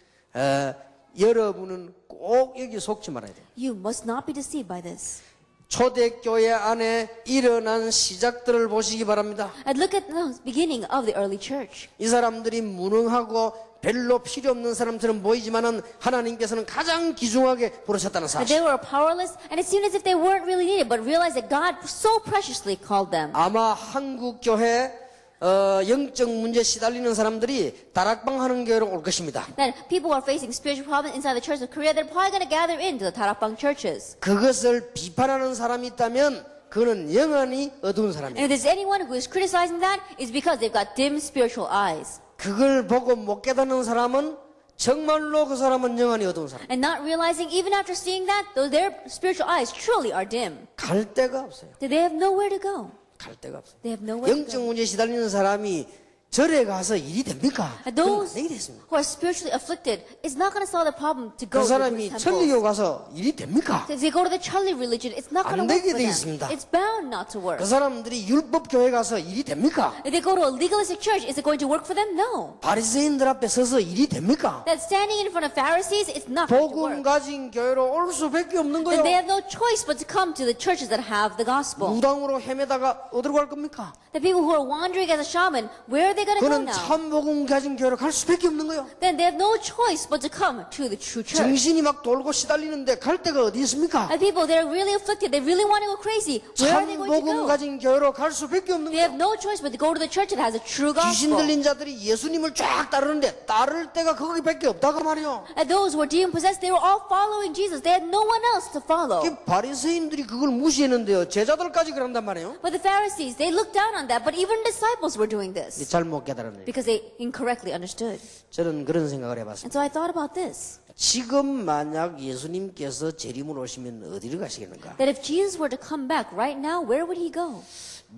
여러분은 꼭 여기 속지 말아야 돼요. You must not be deceived by this. 초대교회 안에 일어난 시작들을 보시기 바랍니다. And look at the beginning of the early church. 이 사람들이 무능하고 별로 필요 없는 사람처럼 보이지만은 하나님께서는 가장 귀중하게 부르셨다는 That they 사실. were powerless, and it seemed as if they weren't really needed, but realized that God so preciously called them. 아마 한국 교회 영적 문제 시달리는 사람들이 다락방 하는 교회로 올 것입니다. Then people who are facing spiritual problems inside the church of Korea, they're probably going to gather into the Tarakbang churches. 그것을 비판하는 사람이 있다면 그는 영원히 어두운 And 사람이에요. if there's anyone who is criticizing that, it's because they've got dim spiritual eyes. 그걸 보고 못 깨닫는 사람은 정말로 그 사람은 영원히 어두운 사람. And not realizing, even after seeing that, though their spiritual eyes truly are dim, 갈 데가 없어요. that they have nowhere to go. 갈 데가 없어요. They have nowhere to 영적 go. 문제에 시달리는 사람이 절에 가서 일이 됩니까? And those 그건 안 됐습니다. who are spiritually afflicted, it's not going to solve the problem to go 그 to the 사람이 Buddhist 천리교 temples. 가서 일이 됩니까? If they go to the Charlie religion, it's not going to 안 work 되게 for 돼 them. 있습니다. It's bound not to work. 그 사람들이 율법 교회 가서 일이 됩니까? If they go to a legalistic church, is it going to work for them? No. 바리새인들 앞에 서서 일이 됩니까? That standing in front of Pharisees, it's not going to 복음 work. 가진 교회로 올 수밖에 없는 Then 거예요. they have no choice but to come to the churches that have the gospel. 무당으로 헤매다가 어디로 갈 겁니까? The people who are wandering as a shaman, where are they going to go 그는 now? 참 복음 가진 교회로 갈 수밖에 없는 거예요. Then they have no choice but to come to the true church. 정신이 막 돌고 시달리는데 갈 데가 어디 있습니까? And people, they're really afflicted, they really want to go crazy. Where are they 참 going to 복음 go? 가진 교회로 갈 수밖에 없는 They 거예요. have no choice but to go to the church that has a true 귀신 gospel. 들린 자들이 예수님을 쫙 따르는데 따를 데가 거기밖에 없다고 말이요. And those who were demon possessed, they were all following Jesus. They had no one else to follow. 바리새인들이 그걸 무시했는데요. 제자들까지 그런단 말이에요. But the Pharisees, they looked down on that, but even disciples were doing this 잘못 깨달았네요. because they incorrectly understood. 저는 그런 생각을 해봤습니다. And so I thought about this. 지금 만약 예수님께서 재림으로 오시면 어디를 가시겠는가? That if Jesus were to come back right now, where would he go?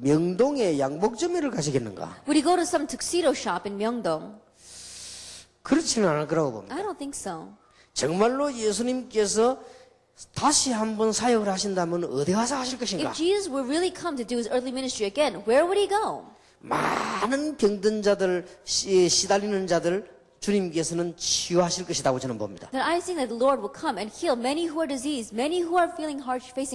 명동의 양복점에를 가시겠는가? Would he go to some tuxedo shop in Myeongdong? 그렇지는 않을 거라고 봅니다. I don't think so. 정말로 예수님께서 다시 한번 사역을 하신다면 어디 가서 하실 것인가? If Jesus were really come to do his earthly ministry again, where would he go? 많은 병든 자들, 시달리는 자들 주님께서는 치유하실 것이라고 저는 봅니다. Then I think that the Lord will come and heal many who are diseased, many who are facing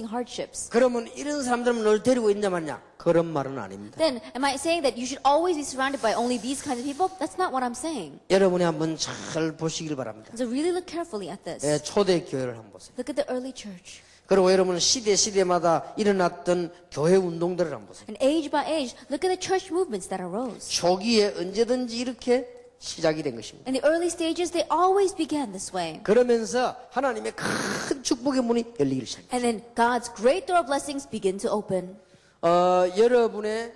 hardships. 그러면 이런 사람들은 널 데리고 있냐 마냐? 그런 말은 아닙니다. Then, am I saying that you should always be surrounded by only these kinds of people? That's not what I'm saying. 여러분이 한번 잘 보시길 바랍니다. So really look carefully at this. 초대 교회를 한번 보세요. Look at the early church. 그리고 여러분 시대마다 일어났던 교회 운동들을 한번 보세요. And age by age, look at the church movements that arose. 초기에 언제든지 이렇게 시작이 된 것입니다. In the early stages, they always began this way. 그러면서 하나님의 큰 축복의 문이 열리기 시작합니다. And then God's great door of blessings begin to open. 여러분의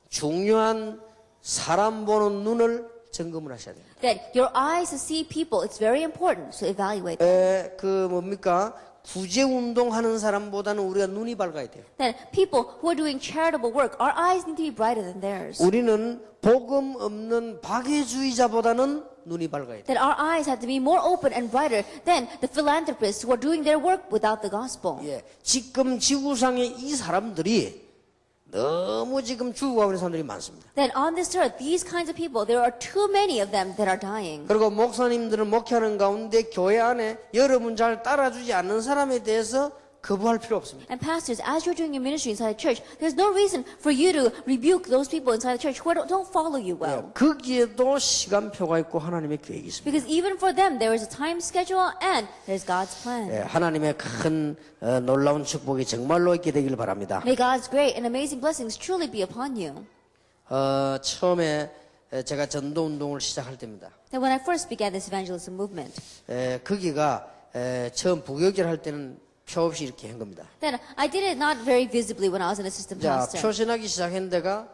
중요한 사람 보는 눈을 점검을 하셔야 됩니다. That your eyes to see people, it's very important to evaluate them. 뭡니까? 구제 운동하는 사람보다는 우리가 눈이 밝아야 돼요. Then people who are doing charitable work, our eyes need to be brighter than theirs. 우리는 복음 없는 박애주의자보다는 눈이 밝아야 돼요. That our eyes have to be more open and brighter than the philanthropists who are doing their work without the gospel. 예, 지금 지구상에 이 사람들이 너무 지금 죽어가는 사람들이 많습니다. That on this earth, these kinds of people, there are too many of them that are dying. 그리고 목사님들은 목회하는 가운데 교회 안에 여러분 잘 따라주지 않는 사람에 대해서 거부할 필요 없습니다. And pastors, as you're doing your ministry inside the church, there's no reason for you to rebuke those people inside the church who don't follow you well. 거기에도 시간표가 있고 하나님의 계획이 있습니다. Because even for them, there is a time schedule and there's God's plan. 예, 하나님의 큰 놀라운 축복이 정말로 있게 되길 바랍니다. May God's great and amazing blessings truly be upon you. 처음에 제가 전도 운동을 시작할 때입니다. That when I first began this evangelism movement, 거기가 처음 부교육질 할 때는 표 없이 이렇게 한 겁니다. then I did it not very visibly when I was an assistant 자, pastor. 표신하기 시작한 데가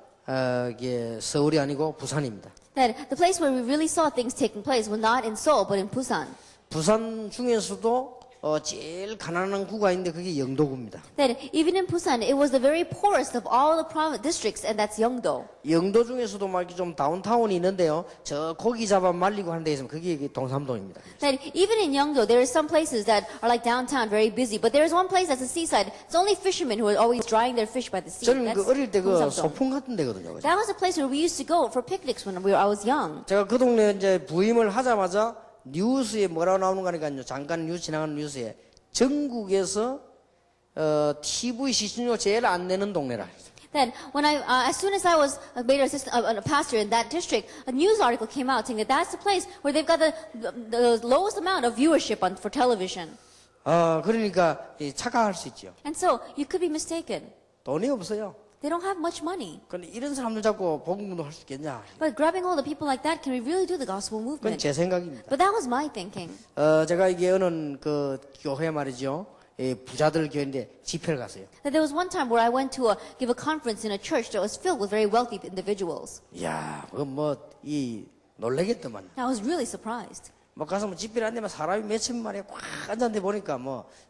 이게 서울이 아니고 부산입니다. That the place where we really saw things taking place was not in Seoul but in Busan. 부산 중에서도 제일 가난한 구가 있는데 그게 영도구입니다. That even in Busan, it was the very poorest of all the province districts, and that's Yeongdo. 영도 중에서도 막 이렇게 좀 다운타운이 있는데요. 저 고기 잡아 말리고 하는 데 있으면 그게 동삼동입니다. That even in Yeongdo, there are some places that are like downtown, very busy, but there is one place that's a seaside. It's only fishermen who are always drying their fish by the sea. 저는 그 That's 어릴 때 그 Dongsamdong. 소풍 같은 데거든요. That was a place where we used to go for picnics when I was young. 제가 그 동네 이제 부임을 하자마자 뉴스에 뭐라고 나오는 거니까요. 잠깐 뉴스 지나가는 뉴스에 전국에서 TV 시청료 제일 안 내는 동네라. Then, when as soon as I was made a pastor in that district, a news article came out saying that that's the place where they've got the lowest amount of viewership for television. 그러니까 착각할 수 있죠. And so, you could be mistaken. 돈이 없어요. They don't have much money. 근데 이런 사람들 잡고 복음도 할 수 있겠냐? But grabbing hold of people like that, can we really do the gospel 그건 movement? 제 생각입니다. But that was my thinking. 제가 이게 어느 그 교회 말이죠. 부자들 교회인데 집회를 갔어요. That there was one time where I went to give a conference in a church that was filled with very wealthy individuals. 이야, 이 놀라겠더만. I was really surprised. 가서 집회를 안 되면 사람이 몇천 마리 꽉 앉았는데 보니까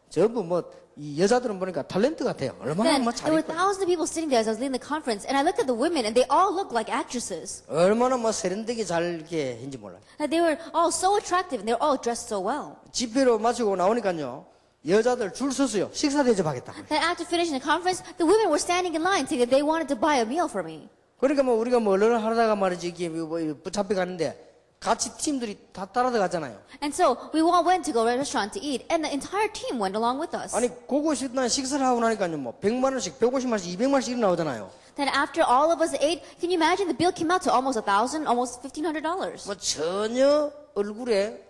전부 이 여자들은 보니까 탤런트 같아요. 얼마나 Then 잘 there were 입고, thousands of people sitting there as I was leading the conference, and I looked at the women, and they all looked like actresses. 얼마나 세련되게 잘 이렇게 했는지 몰라요. That they were all so attractive, and they were all dressed so well. 집회로 마치고 나오니까요. 여자들 줄 섰어요. 식사 대접하겠다. Then after finishing the conference, the women were standing in line saying that they wanted to buy a meal for me. 그러니까 우리가 얼른 하다가 말이지 이게 붙잡혀 가는데 같이 팀들이 다 따라들어갔잖아요. And so we all went to go to a restaurant to eat, and the entire team went along with us. 아니 고고 식당 식사를 하고 나니까요. 100만 원씩, 150만 원씩, 200만 원씩 이렇게 나오잖아요. Then after all of us ate, can you imagine the bill came out to almost $1,000, almost $1,500. 전혀 얼굴에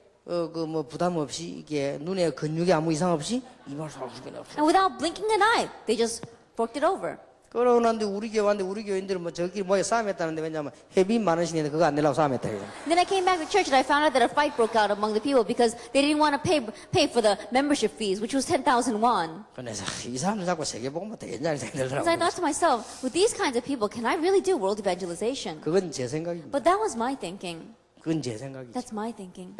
부담 없이 이게 눈에 근육에 아무 이상 없이 이말 살 수가 없어. And without blinking an eye, they just forked it over. 그러고 난데 우리 교회 왔는데 우리 교인들은 저끼리 싸움했다는데 왜냐면 회비 많으시는데 그거 안 내려고 싸움했다. Then I came back to church and I found out that a fight broke out among the people because they didn't want to pay for the membership fees, which was 10,000 won. 그래서 이 사람들 자꾸 세계복음만 되겠냐 생각이 So I 들더라고요. thought to myself, with these kinds of people, can I really do world evangelization? 그건 제 생각입니다. But that was my thinking. 그건 제 생각이죠. That's my thinking.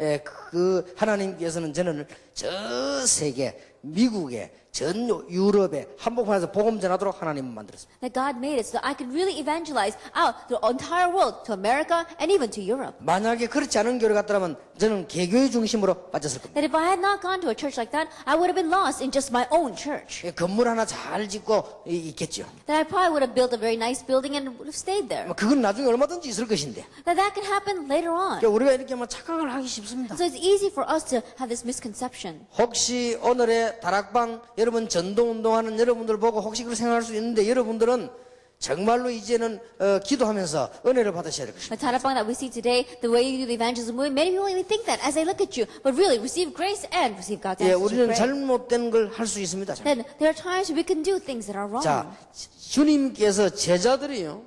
하나님께서는 저는 저 세계, 미국에, 전 유럽에 한복판에서 복음 전하도록 하나님은 만들었습니다. That God made it so that I could really evangelize out the entire world, to America and even to Europe. 만약에 그렇지 않은 교회를 갔더라면 저는 개교의 중심으로 빠졌을 겁니다. That if I had not gone to a church like that, I would have been lost in just my own church. 건물 하나 잘 짓고 있겠죠. That I probably would have built a very nice building and would have stayed there. 그건 나중에 얼마든지 있을 것인데. That could happen later on. 그러니까 우리가 이렇게 착각을 하기 쉽습니다. So it's easy for us to have this misconception. 혹시 오늘의 다락방 여러분 전도운동하는 여러분들 보고 혹시 그렇게 생각할 수 있는데 여러분들은 정말로 이제는 기도하면서 은혜를 받으셔야 될 것입니다. The Tarapang that we see today, the way you do the evangelism movement, many people even think that as they look at you, but really receive grace and receive God's 예, answer to 우리는 prayer. 잘못된 걸 할 수 있습니다. Then there are times we can do things that are wrong. 자, 주님께서 제자들이요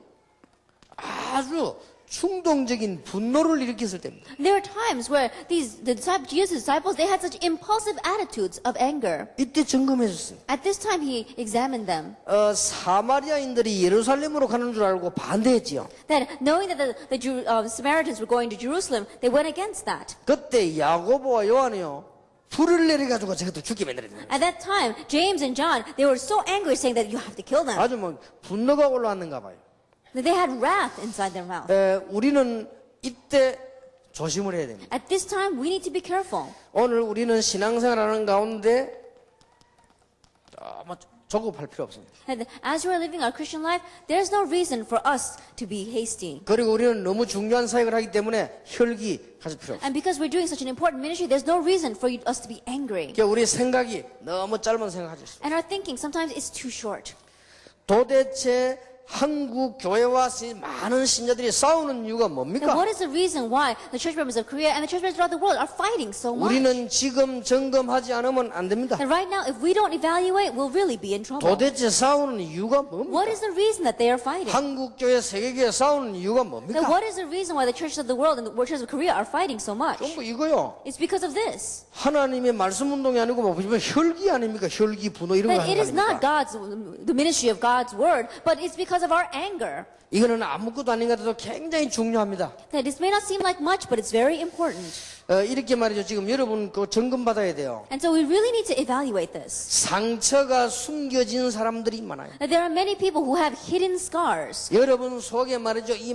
아주 충동적인 분노를 일으켰을 때입니다. There are times where Jesus' disciples, they had such impulsive attitudes of anger. 이때 점검해 줬어요. At this time, he examined them. 사마리아인들이 예루살렘으로 가는 줄 알고 반대했지요. That knowing that the Samaritans were going to Jerusalem, they went against that. 그때 야고보와 요한이요 불을 내려가지고 저것도 죽게 만들어야 됩니다. At that time, James and John, they were so angry, saying that you have to kill them. 아주 분노가 올라왔는가 봐요. That they had wrath inside their mouth. 우리는 이때 조심을 해야 됩니다. At this time, we need to be careful. 오늘 우리는 신앙생활하는 가운데 조급할 필요 없습니다. And as we are living our Christian life, there's no reason for us to be hasty. 그리고 우리는 너무 중요한 사역을 하기 때문에 혈기 가질 필요 없습니다. And because we're doing such an important ministry, there's no reason for us to be angry. 그러니까 우리 생각이 너무 짧은 생각하지 있습니다. And our thinking, sometimes it's too short. 도대체 한국 교회와 많은 신자들이 싸우는 이유가 And 뭡니까? what is the reason why the church members of Korea and the church members throughout the world are fighting so much? 우리는 지금 점검하지 않으면 안 됩니다. And right now, if we don't evaluate, we'll really be in trouble. 도대체 싸우는 이유가 What 뭡니까? is the reason that they are fighting? 한국 교회, 세계교회 싸우는 이유가 Then 뭡니까? what is the reason why the churches of the world and the churches of Korea are fighting so much? 전부 이거요. It's because of this. 하나님의 말씀 운동이 아니고 혈기 아닙니까? 혈기, 분노 이런 거 That 하는 it 거 is not 아닙니까? the ministry of God's word, but it's because of our anger. 이거는 아무것도 아닌 것 같아도 굉장히 중요합니다. That this may not seem like much, but it's very important. 이렇게 말이죠. 지금 여러분 점검 받아야 돼요. And so we really need to evaluate this. 상처가 숨겨진 사람들이 많아요. That there are many people who have hidden scars. 여러분 속에 말이죠. 이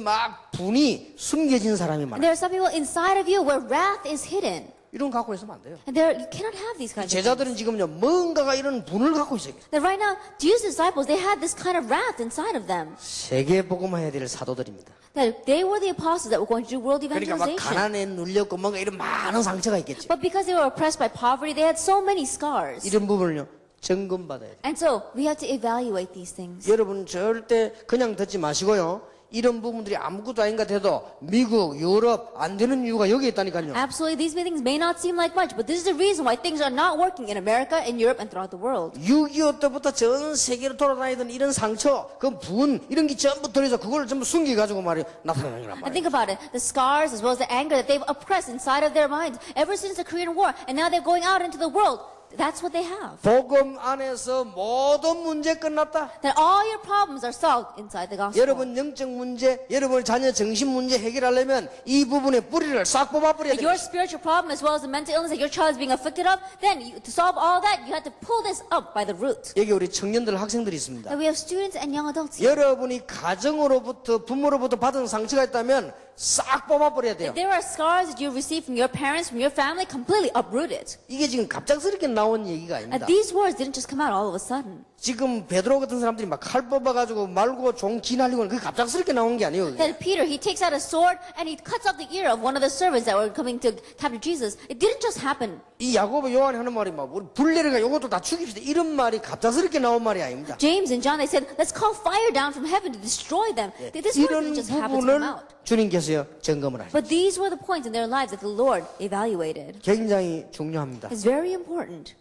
분이 숨겨진 사람이 And 많아요. there are some people inside of you where wrath is hidden. 이런 거 갖고 있으면 안 돼요. And you cannot have these kinds of things. 제자들은 지금요 뭔가가 이런 분을 갖고 있어요. That right now, Jesus' disciples, they had this kind of wrath inside of them. 세계 복음화해야 될 사도들입니다. That they were the apostles that were going to do world 그러니까 막 evangelization. 가난에 눌렸고 뭔가 이런 많은 상처가 있겠죠. But because they were oppressed by poverty, they had so many scars. 이런 부분을요 점검 받아야 돼요. And so we have to evaluate these things. 여러분 절대 그냥 듣지 마시고요. 이런 부분들이 아무것도 아닌 것 같아도 미국, 유럽 안 되는 이유가 여기 있다니까요. Absolutely, these things may not seem like much, but this is the reason why things are not working in America, in Europe, and throughout the world. 6.25 때부터 전 세계를 돌아다니던 이런 상처, 그 분, 이런 게 전부 들어서 그걸 전부 숨겨가지고 말이야 나타나는 거란 And 말이야. think about it, the scars as well as the anger that they've oppressed inside of their minds ever since the Korean War, and now they're going out into the world. That's what they have. 복음 안에서 모든 문제 끝났다. That all your problems are solved inside the gospel. 여러분 영적 문제, 여러분 자녀 정신 문제 해결하려면 이 부분의 뿌리를 싹 뽑아버려야 Like 돼요. your spiritual problem as well as the mental illness that your child is being afflicted of, then to solve all that, you have to pull this up by the root. 여기 우리 청년들 학생들이 있습니다. That we have students and young adults here. 여러분이 가정으로부터 부모로부터 받은 상처가 있다면 싹 뽑아버려야 돼요. There are scars that you receive from your parents, from your family, completely uprooted. 이게 지금 갑작스럽게 나온 얘기가 And 아닙니다. these words didn't just come out all of a sudden. 지금 베드로 같은 사람들이 막 칼 뽑아가지고 말고 종 기날리고 그게 갑작스럽게 나온 게 아니에요. 그게. Then Peter, he takes out a sword and he cuts off the ear of one of the servants that were coming to capture Jesus. It didn't just happen. 이 야고보 요한이 하는 말이 막 우리 불 내려가 요것도 다 죽입시다 이런 말이 갑작스럽게 나온 말이 아닙니다. James and John, they said, let's call fire down from heaven to destroy them. This word 이런 didn't just happen to come 부분을 out. 주님께서 점검을 하십니다. But these were the points in their lives that the Lord evaluated. 굉장히 중요합니다. It's very important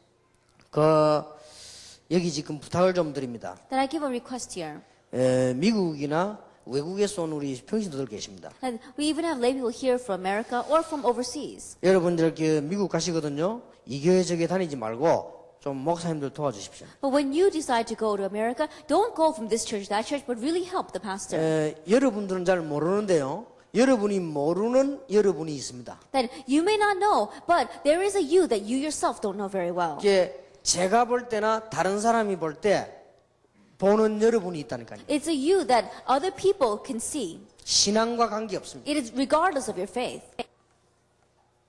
여기 지금 부탁을 좀 드립니다. that I give a request here. 미국이나 외국에서 온 우리 평신도들 계십니다. And we even have lay people here from America or from overseas. 여러분들 미국 가시거든요. 이 교회 저기 다니지 말고 좀 목사님들 도와주십시오. But when you decide to go to America, don't go from this church, that church, but really help the pastor. 여러분들은 잘 모르는데요. 여러분이 모르는 여러분이 있습니다. That you may not know, but there is a you that you yourself don't know very well. 이게 제가 볼 때나 다른 사람이 볼 때 보는 여러분이 있다니까요. It's a you that other people can see. 신앙과 관계 없습니다. It is regardless of your faith.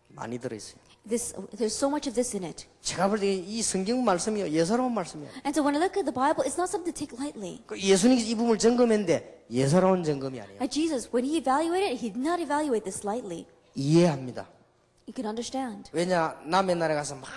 많이 들어있어요. There's so much of this in it. 제가 볼 때 이 성경 말씀이 예사로운 말씀이에요. And so when I look at the Bible, it's not something to take lightly. 예수님께서 이 부분을 점검했는데 예사로운 점검이 아니에요. Like Jesus, when he evaluated it, he did not evaluate this lightly. 이해합니다. You can understand. 왜냐 남의 나라에 가서 막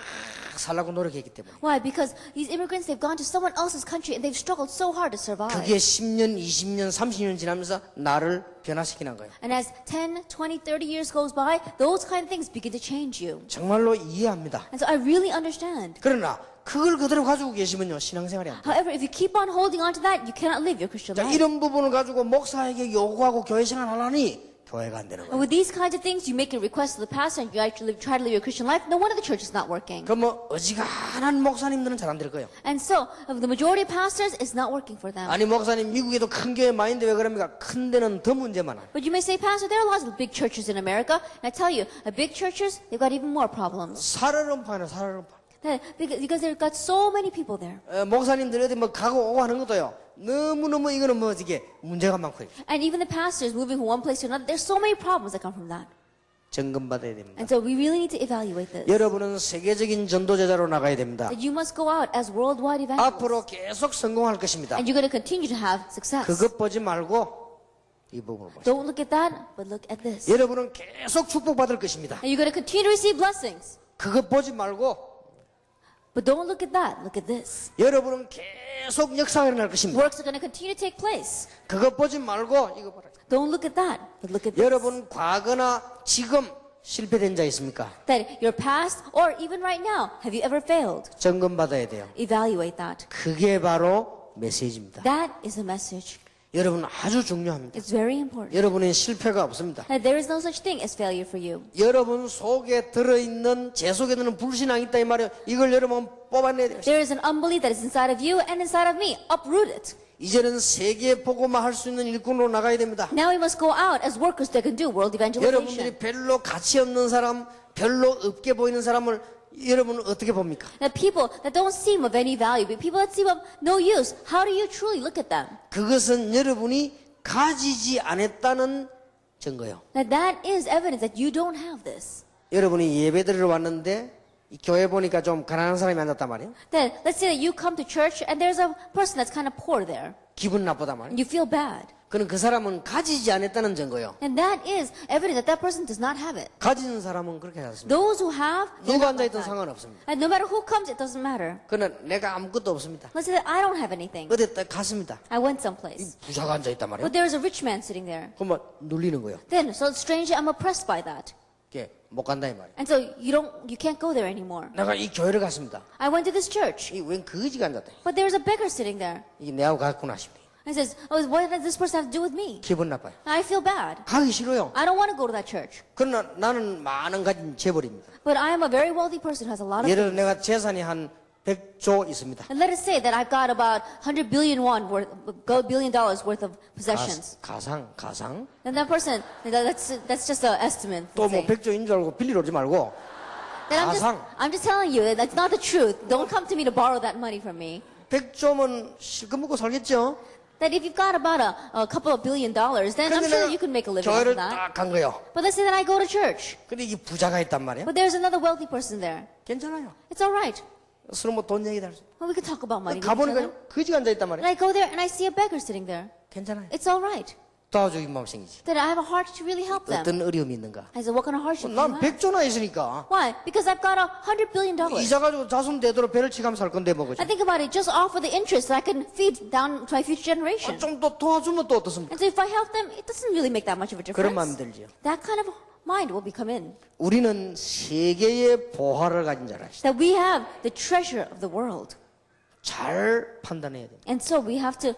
살라고 노력했기 때문에. Why? Because these immigrants, they've gone to someone else's country and they've struggled so hard to survive. 그게 10년, 20년, 30년 지나면서 나를 변화시키는 거예요. And as 10, 20, 30 years goes by, those kind of things begin to change you. 정말로 이해합니다. And so I really understand. 그러나 그걸 그대로 가지고 계시면요 신앙생활이 안 돼요. However, if you keep on holding on to that, you cannot live your Christian 자, life. 이런 부분을 가지고 목사에게 요구하고 교회 생활 하려니 교회가 안 되는 And 거예요. with these kinds of things, you make a request to the pastor and you actually try to live your Christian life. No wonder the church is not working. 그럼 뭐 어지간한 목사님들은 잘 안 될 거예요. And so, of the majority of pastors, it's not working for them. 아니 목사님 미국에도 큰 교회 많은데 왜 그럽니까? 큰 데는 더 문제 많아요. But you may say, Pastor, there are lots of big churches in America. And I tell you, the big churches, they've got even more problems. 살얼음판이에요 살얼음판. Because they've got so many people there. 목사님들 어디 뭐 가고 오고 하는 것도요. 너무너무 이거는 뭐 이게 문제가 많고 And even the pastors moving from one place to another, there's so many problems that come from that. 점검받아야 됩니다. And so we really need to evaluate this. 여러분은 세계적인 전도제자로 나가야 됩니다. That you must go out as worldwide evangelists. 앞으로 계속 성공할 것입니다. And you're going to continue to have success. 그것 보지 말고 이 부분을 보세요. Don't look at that, but look at this. 여러분은 계속 축복받을 것입니다. And you're going to continue to receive blessings. 그것 보지 말고 But don't look at that, look at this. 여러분은 계속 역사가 일어날 것입니다. Works are going to continue to take place. 그것 보지 말고 이거 봐라. Don't look at that, but look at this. 여러분 과거나 지금 실패된 자 있습니까? That your past, or even right now, have you ever failed? 점검받아야 돼요. Evaluate that. 그게 바로 메시지입니다. That is a message. 여러분 아주 중요합니다. It's very important. 여러분의 실패가 없습니다. That there is no such thing as failure for you. 여러분 속에 들어있는 제 속에 드는 불신앙이 있다 이 말이에요. 이걸 여러분 뽑아내야 돼요. There is an unbelief that is inside of you and inside of me. Uproot it. 이제는 세계 복음화 할 수 있는 일꾼으로 나가야 됩니다. Now we must go out as workers that can do world evangelization. 여러분들이 별로 가치 없는 사람, 별로 없게 보이는 사람을 여러분은 어떻게 봅니까? That people that don't seem of any value, but people that seem of no use, how do you truly look at them? 그것은 여러분이 가지지 않았다는 증거예요. Now that is evidence that you don't have this. 여러분이 예배드리러 왔는데 이 교회 보니까 좀 가난한 사람이 앉았단 말이에요. Then let's say that you come to church and there's a person that's kind of poor there. 기분 나쁘단 말이에요. and you feel bad. 그는 그 사람은 가지지 않았다는 증거예요. And that is evidence that that person does not have it. 가진 사람은 그렇게 하지 않습니다. Those who have, they're 누가 not like 앉아있든 that. 상관없습니다. And no matter who comes, it doesn't matter. 그는 내가 아무것도 없습니다. Let's say that I don't have anything. 어디 딱 갔습니다. I went someplace. 부자가 앉아있단 말이에요. But there's a rich man sitting there. 그러면 눌리는 거예요. Then, so strangely, I'm oppressed by that. 이게 못 간다 이 말이에요. And so you can't go there anymore. 내가 이 교회를 갔습니다. I went to this church, 이웬 거지가 앉았다. but there's a beggar sitting there. 이게 내하고 갔구나 싶어요. And says, oh, what does this person have to do with me? 기분 나빠요. I feel bad. 가기 싫어요. I don't want to go to that church. 그러나 나는 많은 가진 재벌입니다. But I am a very wealthy person who has a lot of 예를 들어 things. 내가 재산이 한 100조 있습니다. And let us say that I've got about 100 billion won worth, $1 billion worth of possessions. 가상. And that person, that's just an estimate. 또 let's 뭐 say. 100조인 줄 알고 빌리러 오지 말고 Then 가상. I'm just telling you that that's not the truth. Don't come to me to borrow that money from me. 100조면 실컷 먹고 살겠죠? That if you've got about a couple of $1 billion, then I'm 근데 sure 내가 you can make a living off 교회를 of that. 딱 간 거예요. But let's say that I go to church, 근데 이게 부자가 있단 말이에요. but there's another wealthy person there. 괜찮아요. It's all right. 서로 뭐 돈 얘기도 할 수. Well, we can talk about money with each 가보니까 other. 거지가 앉아있단 And 말이에요. I go there and I see a beggar sitting there. 괜찮아요. It's all right. 도와주기 마음 생기지. That I have a heart to really help them. 어떤 어려움이 있는가? I said, what kind of hardship do you 난 have? 100조나 있으니까 Why? Because I've got $100 billion. 이자 가지고 자손 되도록 배를 치가면서 살 건데 뭐 그죠? I think about it, just offer the interest that I can feed down to my future generation. 좀 더 도와주면 또 어떻습니까? And so if I help them, it doesn't really make that much of a 그런 마음 difference. 들지요. That kind of mind will become in. 우리는 세계의 보화를 가진 자라. That we have the treasure of the world. 잘 판단해야 돼요. And so we have to